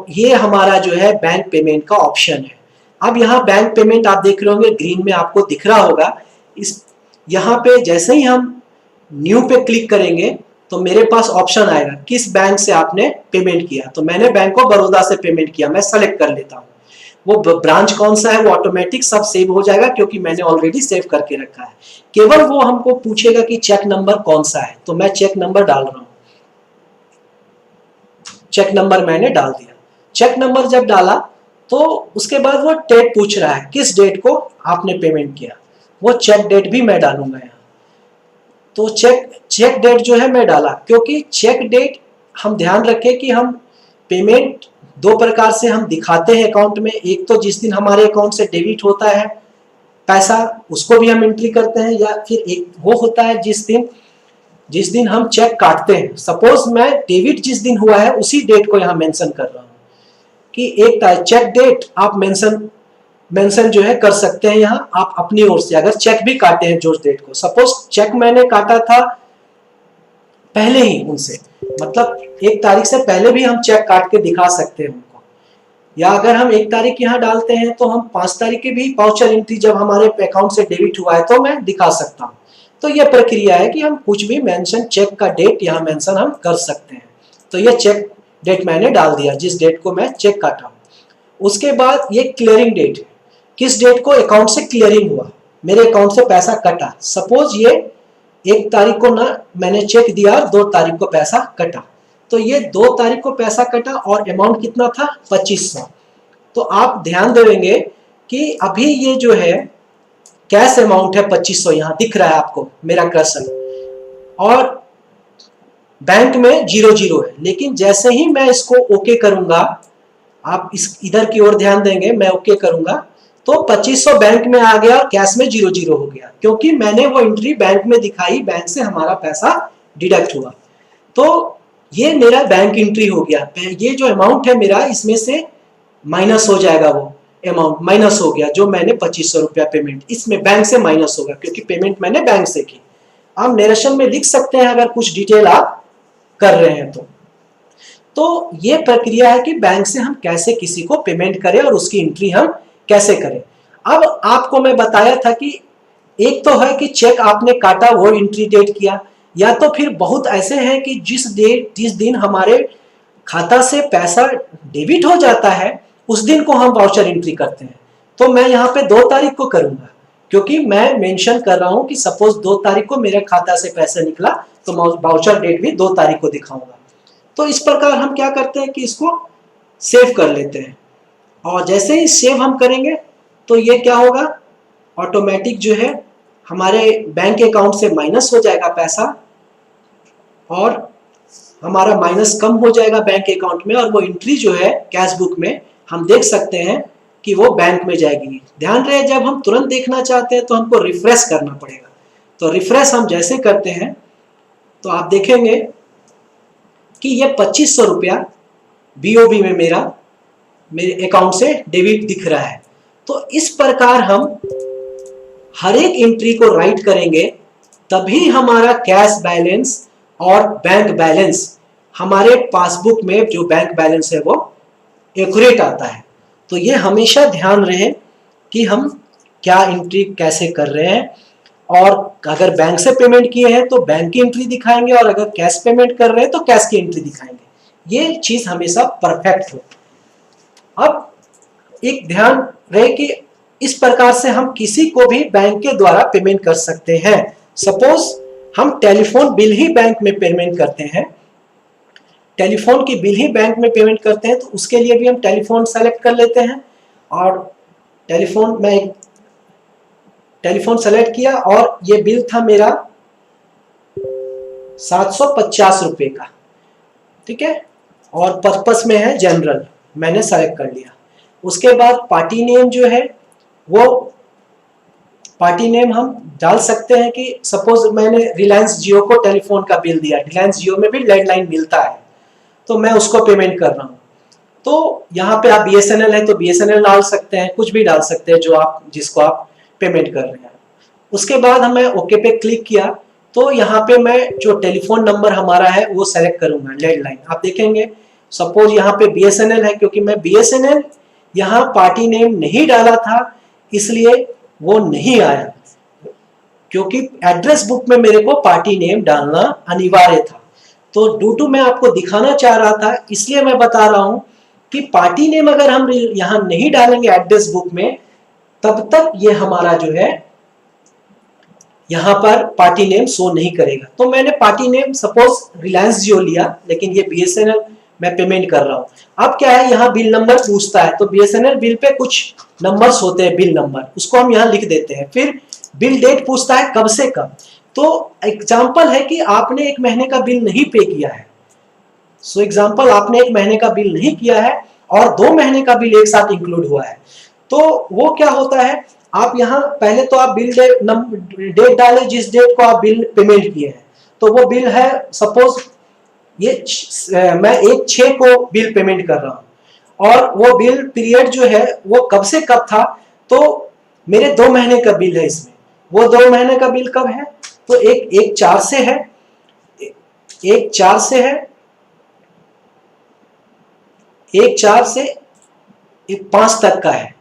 Speaker 4: ये हमारा जो है बैंक पेमेंट का ऑप्शन है। अब यहाँ बैंक पेमेंट आप देख रहे होंगे, ग्रीन में आपको दिख रहा होगा। इस यहाँ पे जैसे ही हम न्यू पे क्लिक करेंगे तो मेरे पास ऑप्शन आएगा किस बैंक से आपने पेमेंट किया। तो मैंने बैंक ऑफ बड़ौदा से पेमेंट किया, मैं सेलेक्ट कर लेता हूँ। वो ब्रांच कौन सा है वो ऑटोमेटिक सब सेव हो जाएगा, क्योंकि मैंने ऑलरेडी सेव करके रखा है। केवल वो हमको पूछेगा कि चेक नंबर कौन सा है, तो मैं चेक नंबर डाल रहा हूँ। चेक नंबर मैंने डाल दिया। चेक नंबर जब डाला तो उसके बाद वो डेट पूछ रहा है किस डेट को आपने पेमेंट किया, वो चेक डेट भी मैं डालूंगा यहाँ। तो चेक डेट जो है मैं डाला, क्योंकि चेक डेट हम ध्यान रखें कि हम पेमेंट 2 प्रकार से हम दिखाते हैं अकाउंट में। एक तो जिस दिन हमारे अकाउंट से डेबिट होता है पैसा, उसको भी हम एंट्री करते हैं, या फिर एक वो होता है जिस दिन हम चेक काटते हैं। सपोज मैं डेबिट जिस दिन हुआ है उसी डेट को यहाँ मेंशन कर रहा हूँ कि एक चेक डेट आप मेंशन जो है कर सकते हैं यहाँ आप अपनी ओर से, अगर चेक भी काटे हैं जो डेट को। सपोज चेक मैंने काटा था पहले ही उनसे, मतलब 1 तारीख से पहले भी हम चेक काट के दिखा सकते हैं उनको, या अगर हम 1 तारीख यहाँ डालते हैं तो हम 5 तारीख के भी वाउचर एंट्री जब हमारे अकाउंट से डेबिट हुआ है तो मैं दिखा सकता हूँ। तो यह प्रक्रिया है कि हम कुछ भी मेंशन, चेक का डेट यहाँ मेंशन हम कर सकते हैं। तो यह चेक डेट मैंने डाल दिया जिस डेट को मैं चेक काटा। उसके बाद ये क्लियरिंग डेट है, किस डेट को अकाउंट से क्लियरिंग हुआ, मेरे अकाउंट से पैसा कटा। सपोज ये 1 तारीख को ना मैंने चेक दिया, 2 तारीख को पैसा कटा। तो ये 2 तारीख को पैसा कटा और अमाउंट कितना था 2500। तो आप ध्यान देंगे कि अभी ये जो है कैश अमाउंट है 2500, यहाँ दिख रहा है आपको मेरा कर्सर, और बैंक में 00 है। लेकिन जैसे ही मैं इसको ओके करूंगा, आप इस इधर की ओर ध्यान देंगे, मैं ओके करूंगा तो 2500 बैंक में आ गया और कैश में 00 हो गया, क्योंकि मैंने वो एंट्री बैंक में दिखाई, बैंक से हमारा पैसा डिडक्ट हुआ। तो ये मेरा बैंक एंट्री हो गया। ये जो अमाउंट है मेरा, इसमें से माइनस हो जाएगा, वो अमाउंट माइनस हो गया जो मैंने 2500 रुपया पेमेंट, इसमें बैंक से माइनस होगा क्योंकि पेमेंट मैंने बैंक से की। आप नरेशन में लिख सकते हैं अगर कुछ डिटेल आप कर रहे हैं तो ये प्रक्रिया है कि बैंक से हम कैसे किसी को पेमेंट करें और उसकी एंट्री हम कैसे करें। अब आपको मैं बताया था कि एक तो है कि चेक आपने काटा वो एंट्री डेट किया, या तो फिर बहुत ऐसे हैं कि जिस दिन हमारे खाता से पैसा डेबिट हो जाता है उस दिन को हम वाउचर एंट्री करते हैं। तो मैं यहाँ पे 2 तारीख को करूंगा, क्योंकि मैं मेंशन कर रहा हूं कि सपोज 2 तारीख को मेरे खाता से पैसा निकला तो वाउचर डेट भी 2 तारीख को दिखाऊंगा। तो इस प्रकार हम क्या करते हैं कि इसको सेव कर लेते हैं, और जैसे ही सेव हम करेंगे तो ये क्या होगा, ऑटोमेटिक जो है हमारे बैंक अकाउंट से माइनस हो जाएगा पैसा, और हमारा माइनस कम हो जाएगा बैंक अकाउंट में, और वो एंट्री जो है कैश बुक में हम देख सकते हैं कि वो बैंक में जाएगी। ध्यान रहे जब हम तुरंत देखना चाहते हैं तो हमको रिफ्रेश करना पड़ेगा। तो रिफ्रेश हम जैसे करते हैं तो आप देखेंगे कि ये 2500 रुपया BOB में मेरे अकाउंट से डेबिट दिख रहा है। तो इस प्रकार हम हर एक एंट्री को राइट करेंगे तभी हमारा कैश बैलेंस और बैंक बैलेंस, हमारे पासबुक में जो बैंक बैलेंस है वो एक्यूरेट आता है। तो ये हमेशा ध्यान रहे कि हम क्या एंट्री कैसे कर रहे हैं, और अगर बैंक से पेमेंट किए हैं तो बैंक की एंट्री दिखाएंगे, और अगर कैश पेमेंट कर रहे हैं तो कैश की एंट्री दिखाएंगे। ये चीज हमेशा परफेक्ट हो। अब एक ध्यान रहे कि इस प्रकार से हम किसी को भी बैंक के द्वारा पेमेंट कर सकते हैं। सपोज हम टेलीफोन बिल ही बैंक में पेमेंट करते हैं, टेलीफोन की बिल ही बैंक में पेमेंट करते हैं, तो उसके लिए भी हम टेलीफोन सेलेक्ट कर लेते हैं, और टेलीफोन सेलेक्ट किया, और ये बिल था मेरा 750 रुपए का, ठीक है, और पर्पस में है जनरल, मैंने सेलेक्ट कर लिया। उसके बाद पार्टी नेम जो है वो पार्टी नेम हम डाल सकते हैं कि सपोज मैंने रिलायंस जियो को टेलीफोन का बिल दिया, रिलायंस जियो में भी लैंडलाइन मिलता है, तो मैं उसको पेमेंट कर रहा हूँ। तो यहाँ पे आप BSNL है तो BSNL डाल सकते हैं, कुछ भी डाल सकते हैं जो जिसको आप पेमेंट कर रहे हैं। उसके बाद हमें ओके पे क्लिक किया, तो यहाँ पे मैं जो टेलीफोन नंबर हमारा है वो सेलेक्ट करूंगा, लैंडलाइन। आप देखेंगे सपोज यहाँ पे BSNL है, क्योंकि मैं BSNL यहाँ पार्टी नेम नहीं डाला था इसलिए वो नहीं आया, क्योंकि एड्रेस बुक में मेरे को पार्टी नेम डालना अनिवार्य था। तो ड्यू टू मैं आपको दिखाना चाह रहा था, इसलिए मैं बता रहा हूं कि पार्टी नेम अगर हम यहां नहीं डालेंगे एड्रेस बुक में, तब तक ये हमारा जो है यहां पर पार्टी नेम शो नहीं करेगा। तो मैंने पार्टी नेम सपोज रिलायंस जियो लिया, लेकिन ये BSNL मैं पेमेंट कर रहा हूं। अब क्या है, यहाँ बिल नंबर पूछता है, तो BSNL बिल पे कुछ नंबर्स होते हैं, बिल नंबर, उसको हम यहाँ लिख देते हैं। फिर बिल डेट पूछता है कब से कब, तो एग्जाम्पल है कि आपने 1 महीने का बिल नहीं पे किया है। सो एग्जाम्पल आपने 1 महीने का बिल नहीं किया है और 2 महीने का बिल एक साथ इंक्लूड हुआ है, तो वो क्या होता है, आप यहाँ पहले तो आप बिल डेट डाले जिस डेट को आप बिल पेमेंट किए हैं, तो वो बिल है सपोज ये मैं 1/6 को बिल पेमेंट कर रहा हूं, और वो बिल पीरियड जो है वो कब से कब था, तो मेरे 2 महीने का बिल है इसमें। वो 2 महीने का बिल कब है, तो एक 4 से है, एक 4 से है, एक 4 से एक 5 तक का है,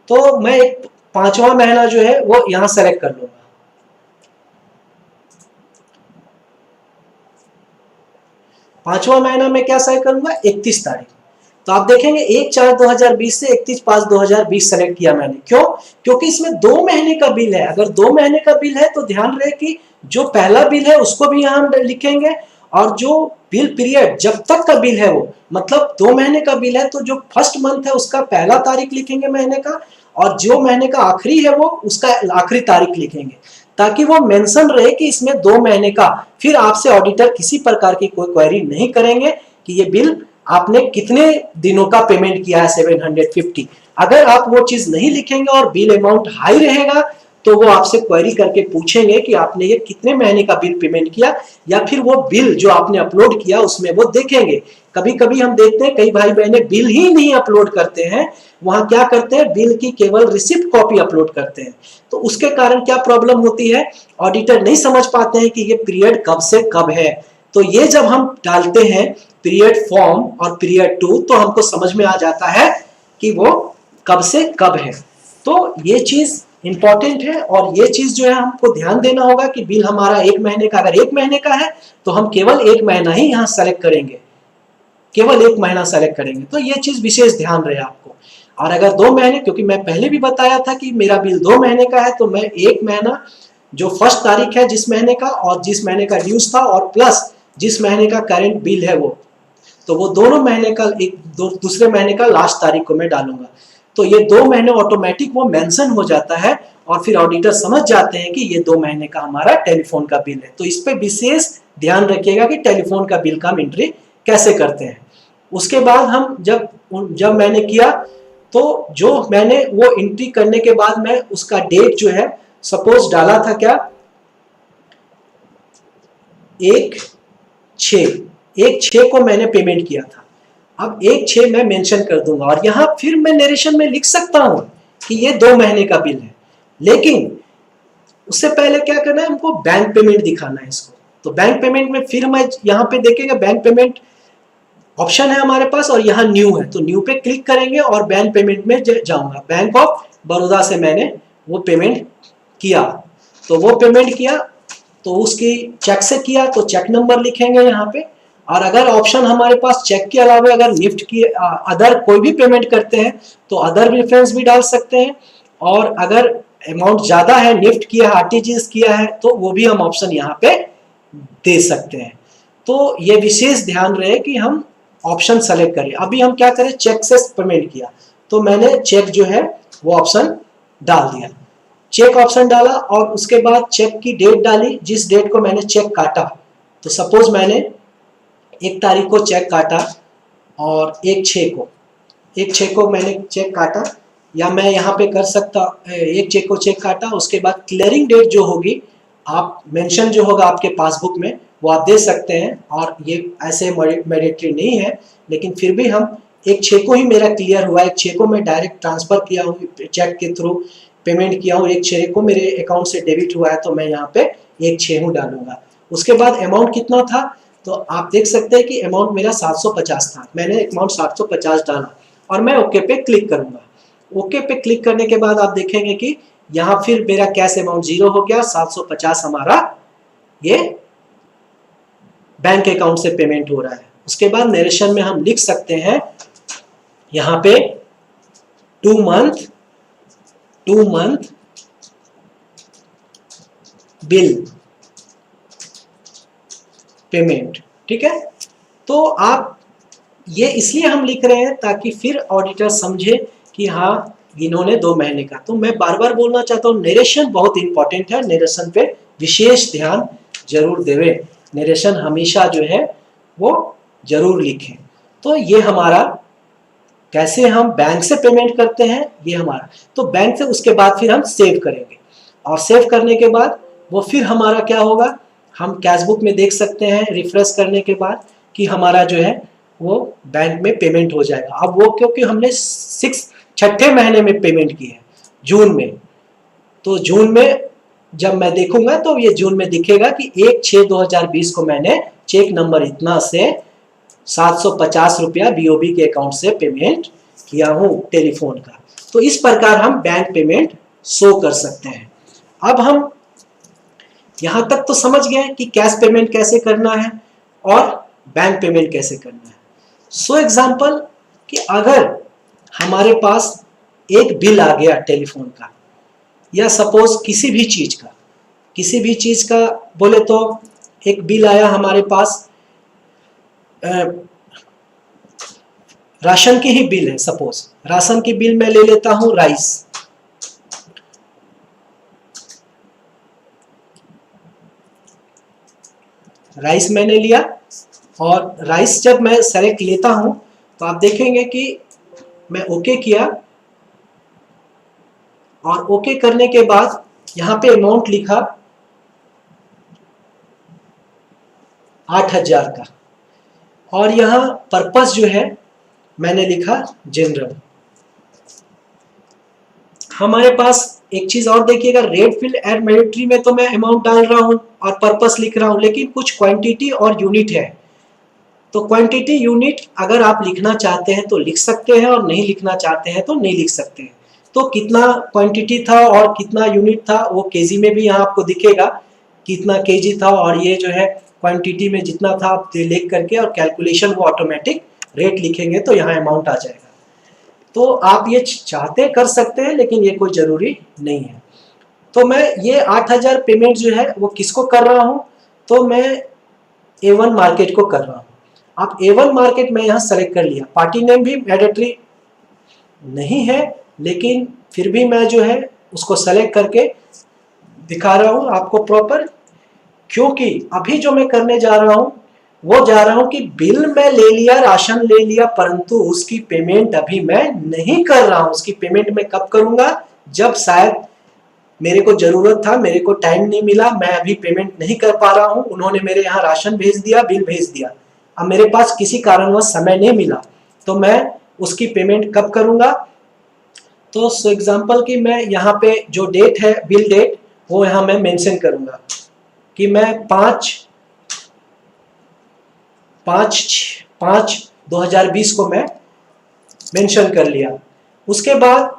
Speaker 4: तो मैं एक 5वां महीना जो है वो यहां सेलेक्ट कर लूंगा। 5वां महीना में क्या सेलेक्ट करूंगा, 31 तारीख। तो आप देखेंगे 1/4/2020 से 31/5/2020 सेलेक्ट किया मैंने। क्यों, क्योंकि इसमें 2 महीने का बिल है। अगर 2 महीने का बिल है तो ध्यान रहे कि जो पहला बिल है उसको भी यहां हम लिखेंगे, और जो बिल पीरियड जब तक का बिल है वो मतलब 2 महीने का बिल है तो जो फर्स्ट मंथ है उसका पहला तारीख लिखेंगे महीने का, और जो महीने का आखिरी है वो उसका आखिरी तारीख लिखेंगे, ताकि वो मेंशन रहे कि इसमें 2 महीने का। फिर आपसे ऑडिटर किसी प्रकार की कोई क्वेरी नहीं करेंगे कि ये बिल आपने कितने दिनों का पेमेंट किया है 750। अगर आप वो चीज नहीं लिखेंगे और बिल अमाउंट हाई रहेगा तो वो आपसे क्वेरी करके पूछेंगे कि आपने ये कितने महीने का बिल पेमेंट किया, या फिर वो बिल जो आपने अपलोड किया उसमें वो देखेंगे। कभी कभी हम देखते हैं कई भाई बहने बिल ही नहीं अपलोड करते हैं, वहां क्या करते हैं, बिल की केवल रिसिप्ट कॉपी अपलोड करते हैं। तो उसके कारण क्या प्रॉब्लम होती है, ऑडिटर नहीं समझ पाते हैं कि ये पीरियड कब से कब है। तो ये जब हम डालते हैं पीरियड फॉर्म और पीरियड 2, तो हमको समझ में आ जाता है कि वो कब से कब है। तो ये चीज इंपॉर्टेंट है, और ये चीज जो है हमको ध्यान देना होगा कि बिल हमारा 1 महीने का, अगर 1 महीने का है तो हम केवल 1 महीना ही यहाँ सेलेक्ट करेंगे, केवल 1 महीना सेलेक्ट करेंगे। तो ये चीज विशेष ध्यान रहे आपको। और अगर 2 महीने, क्योंकि मैं पहले भी बताया था कि मेरा बिल 2 महीने का है, तो मैं 1 महीना जो फर्स्ट तारीख है जिस महीने का, और जिस महीने का ड्यूज था, और प्लस जिस महीने का करंट बिल है वो, तो वो दोनों महीने का दूसरे महीने का लास्ट तारीख को मैं डालूंगा। तो ये 2 महीने ऑटोमेटिक वो मेंशन हो जाता है, और फिर ऑडिटर समझ जाते हैं कि ये 2 महीने का हमारा टेलीफोन का बिल है। तो इस पे विशेष ध्यान रखिएगा कि टेलीफोन का बिल का हम एंट्री कैसे करते हैं। उसके बाद हम जब मैंने किया, तो जो मैंने वो एंट्री करने के बाद मैं उसका डेट जो है सपोज डाला था क्या, 1/6 को मैंने पेमेंट किया था। अब 1/6 मैं मेंशन कर दूंगा, और यहां फिर मैं नरेशन में लिख सकता हूं कि ये 2 महीने का बिल है, लेकिन उससे पहले क्या करना है, हमको बैंक पेमेंट दिखाना है इसको। तो बैंक पेमेंट में फिर मैं यहाँ पे देखेंगे बैंक पेमेंट ऑप्शन है हमारे पास और यहाँ न्यू है, तो न्यू पे क्लिक करेंगे और बैंक पेमेंट में जाऊंगा। बैंक ऑफ बड़ौदा से मैंने वो पेमेंट किया, तो वो पेमेंट किया तो उसकी चेक से किया तो चेक नंबर लिखेंगे यहाँ पे। और अगर ऑप्शन हमारे पास चेक के अलावा अगर निफ्ट की अदर कोई भी पेमेंट करते हैं तो अदर रेफरेंस भी डाल सकते हैं, और अगर अमाउंट ज्यादा है, निफ्ट किया, आरटीजीएस किया है, तो वो भी हम ऑप्शन यहाँ पे दे सकते हैं। तो ये विशेष ध्यान रहे कि हम ऑप्शन सेलेक्ट करें। अभी हम क्या करें, चेक से पेमेंट किया तो मैंने चेक जो है वो ऑप्शन डाल दिया, चेक ऑप्शन डाला और उसके बाद चेक की डेट डाली, जिस डेट को मैंने चेक काटा। तो सपोज मैंने 1 तारीख को चेक काटा और 1/6 को मैंने चेक काटा, या मैं यहाँ पे कर सकता 1/6 को चेक काटा, उसके बाद क्लियरिंग डेट जो होगी आप मेंशन जो होगा आपके पासबुक में वो आप दे सकते हैं, और ये ऐसे मैंडेटरी नहीं है, लेकिन फिर भी हम 1/6 को ही मेरा क्लियर हुआ, 1/6 को मैं डायरेक्ट ट्रांसफर किया हूँ, चेक के थ्रू पेमेंट किया हूँ, 1/6 को मेरे अकाउंट से डेबिट हुआ है, तो मैं यहाँ पे 1/6 डालूंगा। उसके बाद अमाउंट कितना था, तो आप देख सकते हैं कि अमाउंट मेरा 750 था, मैंने अमाउंट 750 डाला और मैं ओके पे क्लिक करूंगा। ओके पे क्लिक करने के बाद आप देखेंगे कि यहाँ फिर मेरा कैश अमाउंट 0 हो गया, 750 हमारा ये बैंक अकाउंट से पेमेंट हो रहा है। उसके बाद नरेशन में हम लिख सकते हैं यहाँ पे 2 मंथ बिल पेमेंट, ठीक है। तो आप ये इसलिए हम लिख रहे हैं ताकि फिर ऑडिटर समझे कि हाँ इन्होंने 2 महीने का। तो मैं बार बार बोलना चाहता हूँ, नरेशन बहुत इंपॉर्टेंट है, नरेशन पे विशेष ध्यान जरूर देवे, नरेशन हमेशा जो है वो जरूर लिखें। तो ये हमारा कैसे हम बैंक से पेमेंट करते हैं, ये हमारा, तो बैंक से उसके बाद फिर हम सेव करेंगे, और सेव करने के बाद वो फिर हमारा क्या होगा, हम कैशबुक में देख सकते हैं रिफ्रेश करने के बाद कि हमारा जो है वो बैंक में पेमेंट हो जाएगा। अब वो क्योंकि हमने 6 महीने में पेमेंट की है जून में, तो जून में जब मैं देखूंगा तो ये जून में दिखेगा कि 1/6/2020 को मैंने चेक नंबर इतना से 750 रुपया बीओबी के अकाउंट से पेमेंट किया हूं टेलीफोन का। तो इस प्रकार हम बैंक पेमेंट शो कर सकते हैं। अब हम यहां तक तो समझ गए कि कैश पेमेंट कैसे करना है और बैंक पेमेंट कैसे करना है। सो एग्जांपल कि अगर हमारे पास एक बिल आ गया टेलीफोन का, या सपोज किसी भी चीज का बोले तो एक बिल आया हमारे पास, राशन की ही बिल है, सपोज राशन की बिल मैं ले लेता हूं, राइस मैंने लिया, और राइस जब मैं सेलेक्ट लेता हूं तो आप देखेंगे कि मैं ओके किया, और ओके करने के बाद यहां पे अमाउंट लिखा 8000 का, और यहां पर्पस जो है मैंने लिखा जनरल। हमारे पास एक चीज और देखिएगा, रेट फील्ड एंड मैंडेटरी में तो मैं अमाउंट डाल रहा हूं और पर्पस लिख रहा हूं, लेकिन कुछ क्वांटिटी और यूनिट है। तो क्वांटिटी यूनिट अगर आप लिखना चाहते हैं तो लिख सकते हैं, और नहीं लिखना चाहते हैं तो नहीं लिख सकते हैं। तो कितना क्वांटिटी था और कितना यूनिट था वो केजी में भी यहाँ आपको दिखेगा, कितना केजी था, और ये जो है क्वांटिटी में जितना था आप लिख करके और कैलकुलेशन वो ऑटोमेटिक रेट लिखेंगे तो यहाँ अमाउंट आ जाएगा। तो आप ये चाहते कर सकते हैं, लेकिन ये कोई जरूरी नहीं है। तो मैं ये 8000 पेमेंट जो है वो किसको कर रहा हूँ, तो मैं A1 मार्केट को कर रहा हूँ। आप A1 मार्केट में यहाँ सेलेक्ट कर लिया, पार्टी नेम भी मैंडेटरी नहीं है, लेकिन फिर भी मैं जो है उसको सेलेक्ट करके दिखा रहा हूँ आपको प्रॉपर, क्योंकि अभी जो मैं करने जा रहा हूँ वो जा रहा हूँ कि बिल में ले लिया, राशन ले लिया, परंतु उसकी पेमेंट अभी मैं नहीं कर रहा हूँ। उसकी पेमेंट मैं कब करूंगा, जब शायद मेरे को जरूरत था, मेरे को टाइम नहीं मिला, मैं अभी पेमेंट नहीं कर पा रहा हूँ, उन्होंने मेरे यहाँ राशन भेज दिया, बिल भेज दिया, अब मेरे पास किसी कारणवश समय नहीं मिला, तो मैं उसकी पेमेंट कब करूंगा। तो एग्जाम्पल कि मैं यहाँ पे जो डेट है बिल डेट वो यहाँ मैं मेंशन करूंगा कि मैं 5/5/2020 को मैं मेंशन कर लिया। उसके बाद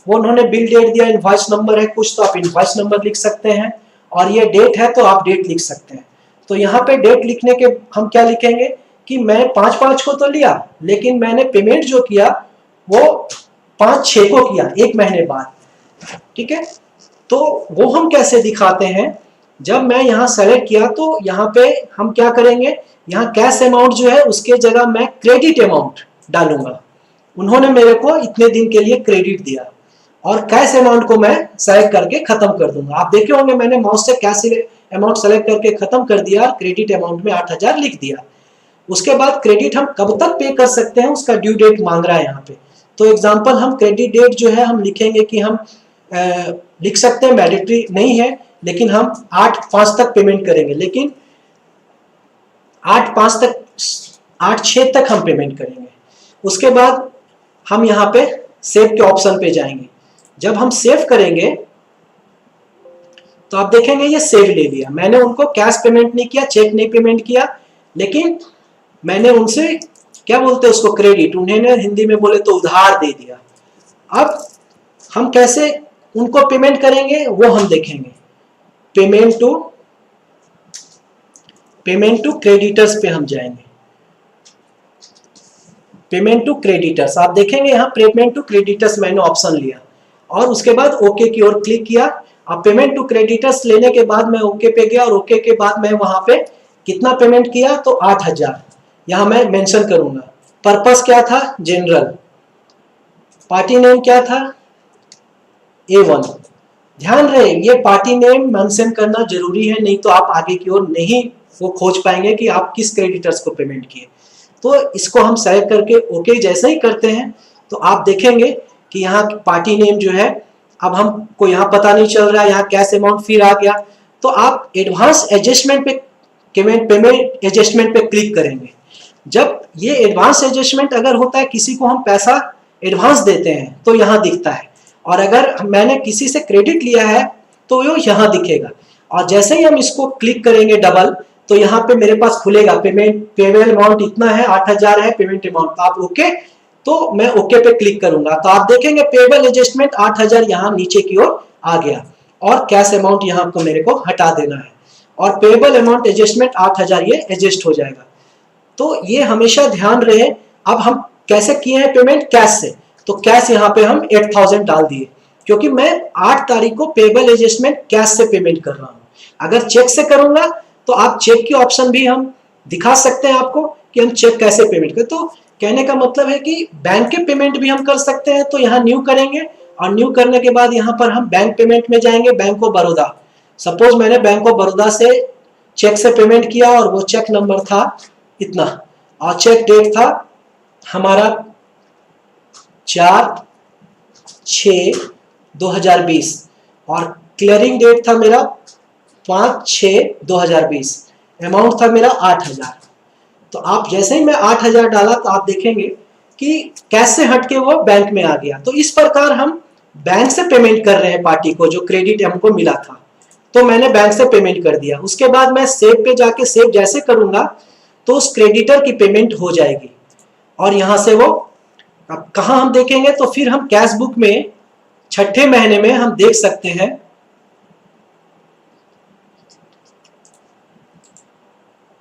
Speaker 4: वो उन्होंने बिल डेट दिया, इनवॉइस नंबर है कुछ, तो आप इनवॉइस नंबर लिख सकते हैं, और ये डेट है तो आप डेट लिख सकते हैं। तो यहाँ पे डेट लिखने के हम क्या लिखेंगे कि मैं 5/5 को तो लिया, लेकिन मैंने पेमेंट जो किया वो 5/6 को किया, 1 महीने बाद। ठीक है, तो वो हम कैसे दिखाते हैं, जब मैं यहाँ सेलेक्ट किया तो यहाँ पे हम क्या करेंगे, यहाँ कैश अमाउंट जो है उसके जगह मैं क्रेडिट अमाउंट डालूंगा। उन्होंने मेरे को इतने दिन के लिए क्रेडिट दिया, और कैश अमाउंट को मैं सेलेक्ट करके खत्म कर दूंगा। आप देखे होंगे मैंने माउस से कैश अमाउंट सेलेक्ट करके खत्म कर दिया, क्रेडिट अमाउंट में 8,000 लिख दिया। उसके बाद क्रेडिट हम कब तक पे कर सकते हैं उसका ड्यू डेट मांग रहा है यहाँ पे। तो एग्जांपल हम क्रेडिट डेट जो है हम लिखेंगे कि हम लिख सकते हैं, मैंडेटरी नहीं है, लेकिन हम 8/5 तक पेमेंट करेंगे, लेकिन 8/6 तक हम पेमेंट करेंगे। उसके बाद हम यहाँ पे सेव के ऑप्शन पे जाएंगे। जब हम सेव करेंगे तो आप देखेंगे ये सेव ले लिया। मैंने उनको कैश पेमेंट नहीं किया, चेक नहीं पेमेंट किया, लेकिन मैंने उनसे क्या बोलते हैं उसको, क्रेडिट, उन्होंने हिंदी में बोले तो उधार दे दिया। अब हम कैसे उनको पेमेंट करेंगे वो हम देखेंगे। पेमेंट टू क्रेडिटर्स पे हम जाएंगे। पेमेंट टू क्रेडिटर्स, आप देखेंगे यहाँ पेमेंट टू क्रेडिटर्स मैंने ऑप्शन लिया, और उसके बाद ओके की ओर क्लिक किया। अब पेमेंट टू क्रेडिटर्स लेने के बाद मैं ओके पे गया, और ओके के बाद मैं वहां पे कितना पेमेंट किया, तो 8,000 यहाँ मैं मेंशन करूंगा। पर्पस क्या था, जनरल। पार्टी नेम क्या था, A1। ध्यान रहे ये पार्टी नेम मेंशन करना जरूरी है, नहीं तो आप आगे की ओर नहीं वो खोज पाएंगे कि आप किस क्रेडिटर्स को पेमेंट किए। तो इसको हम सेलेक्ट करके ओके जैसे ही करते हैं तो आप देखेंगे कि यहाँ पार्टी नेम जो है, अब हमको यहाँ पता नहीं चल रहा है, यहाँ कैश अमाउंट फिर आ गया। तो आप एडवांस एडजस्टमेंट पे, पेमेंट एडजस्टमेंट पे क्लिक करेंगे। जब ये एडवांस एडजस्टमेंट अगर होता है, किसी को हम पैसा एडवांस देते हैं तो यहाँ दिखता है, और अगर मैंने किसी से क्रेडिट लिया है तो वो यहाँ दिखेगा। और जैसे ही हम इसको क्लिक करेंगे डबल, तो यहाँ पे मेरे पास खुलेगा पेबल अमाउंट इतना है, 8,000 है पेमेंट अमाउंट। आप ओके, तो मैं ओके पे क्लिक करूंगा तो आप देखेंगे पेबल एडजस्टमेंट 8,000 यहाँ नीचे की ओर आ गया, और कैश अमाउंट यहाँ को मेरे को हटा देना है, और पेबल अमाउंट एडजस्टमेंट 8,000 ये एडजस्ट हो जाएगा। तो ये हमेशा ध्यान रहे। अब हम कैसे किए हैं पेमेंट, कैश से, तो कैश यहाँ पे हम 8,000 डाल दिए, क्योंकि मैं 8 तारीख को पेबल एडजस्टमेंट कैश से पेमेंट कर रहा हूँ। अगर चेक से करूंगा तो आप चेक की ऑप्शन भी हम दिखा सकते हैं आपको कि हम चेक कैसे पेमेंट करें। तो कहने का मतलब है कि बैंक के पेमेंट भी हम कर सकते हैं। तो यहाँ न्यू करेंगे, और न्यू करने के बाद यहाँ पर हम बैंक पेमेंट में जाएंगे। बैंक ऑफ बड़ौदा, सपोज मैंने बैंक ऑफ बड़ौदा से चेक से पेमेंट किया, और वो चेक नंबर था इतना, और चेक डेट था हमारा 4/6/2020, और क्लियरिंग डेट था मेरा 5/6/2020। अमाउंट था मेरा 8,000। तो आप जैसे ही मैं 8,000 डाला तो आप देखेंगे कि कैश से हटके वो बैंक में आ गया। तो इस प्रकार हम बैंक से पेमेंट कर रहे हैं पार्टी को, जो क्रेडिट हमको मिला था, तो मैंने बैंक से पेमेंट कर दिया। उसके बाद मैं सेव पे जाके सेव जैसे करूंगा तो उस क्रेडिटर की पेमेंट हो जाएगी, और यहां से वो अब कहां हम देखेंगे, तो फिर हम कैश बुक में 6ठे महीने में हम देख सकते हैं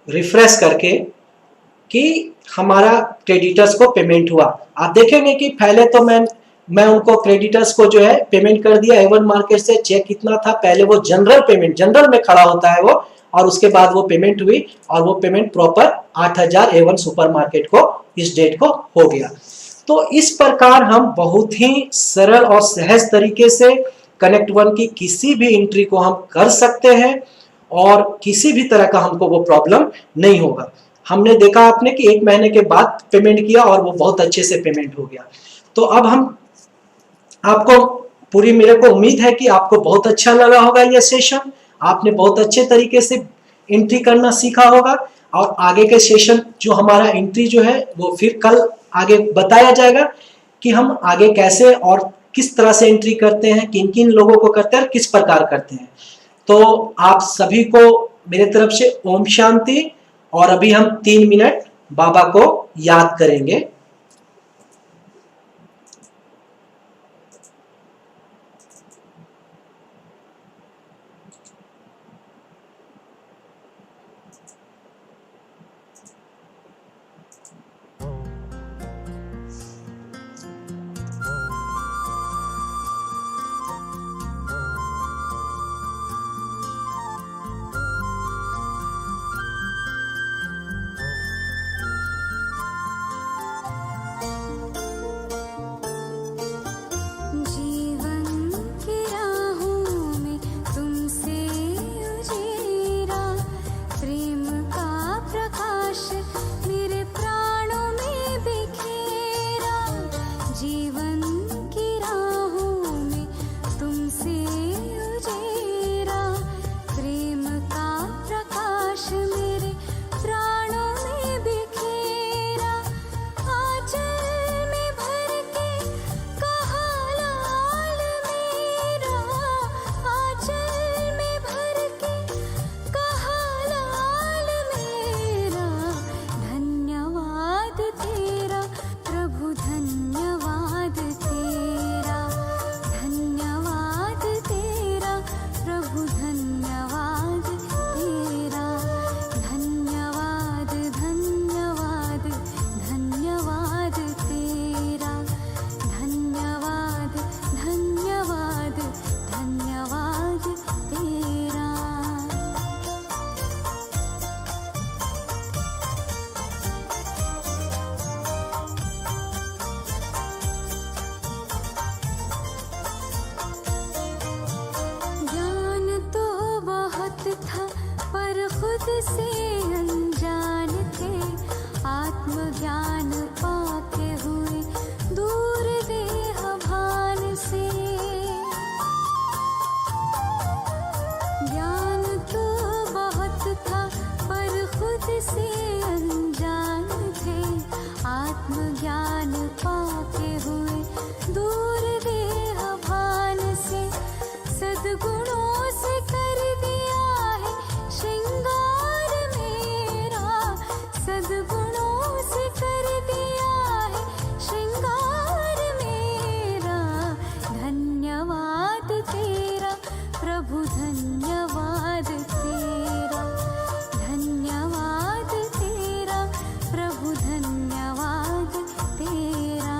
Speaker 4: रिफ्रेश करके कि हमारा क्रेडिटर्स को पेमेंट हुआ। आप देखेंगे कि पहले तो मैं उनको क्रेडिटर्स को जो है पेमेंट कर दिया A1 मार्केट से। चेक कितना था, पहले वो जनरल पेमेंट, जनरल में खड़ा होता है वो, और उसके बाद वो पेमेंट हुई, और वो payment proper 8,000 A1 super market को इस डेट को हो गया। तो इस प्रकार हम बहुत ही सरल और सहज तरीके से कनेक्ट वन की किसी भी एंट्री को हम कर सकते हैं, और किसी भी तरह का हमको वो प्रॉब्लम नहीं होगा। हमने देखा आपने कि 1 महीने के बाद पेमेंट किया और वो बहुत अच्छे से पेमेंट हो गया। तो अब हम आपको पूरी, मेरे को उम्मीद है कि आपको बहुत अच्छा लगा होगा ये सेशन। आपने बहुत अच्छे तरीके से एंट्री करना सीखा होगा, और आगे के सेशन जो हमारा एंट्री जो है वो फिर कल आगे बताया जाएगा कि हम आगे कैसे और किस तरह से एंट्री करते हैं, किन किन लोगों को करते हैं और किस प्रकार करते हैं। तो आप सभी को मेरे तरफ से ओम शांति। और अभी हम 3 मिनट बाबा को याद करेंगे।
Speaker 2: से अनजान थे, आत्मज्ञान पाके हुए दूर देह भान से। ज्ञान तो बहुत था पर खुद से अनजान थे, आत्मज्ञान पाके हुए दूर देह भान से। सद्गुणों से कर दिया है श्रृंगार मेरा, सद्गुणों से कर दिया है श्रृंगार मेरा। धन्यवाद तेरा प्रभु, धन्यवाद तेरा, धन्यवाद तेरा प्रभु, धन्यवाद तेरा।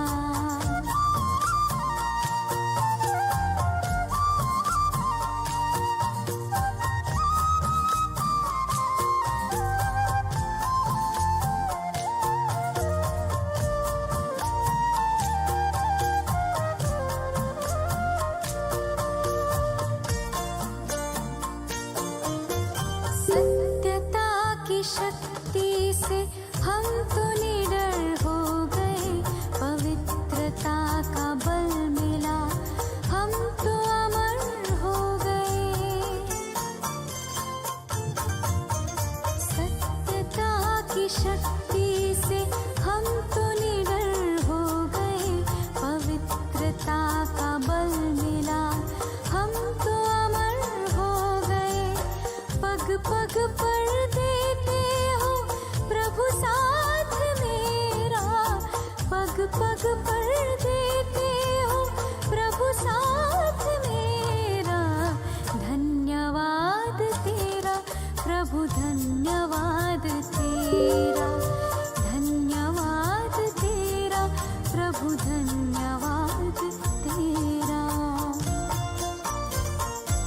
Speaker 2: सत्यता की शक्ति से हम तो निडर हो गए, पवित्रता का बल मिला हम तो अमर हो गए। सत्यता की शक्ति से हम तो निडर हो गए, पवित्रता का बल मिला हम तो अमर हो गए। पग पग पर देते हो प्रभु साथ मेरा, पग पग पर देते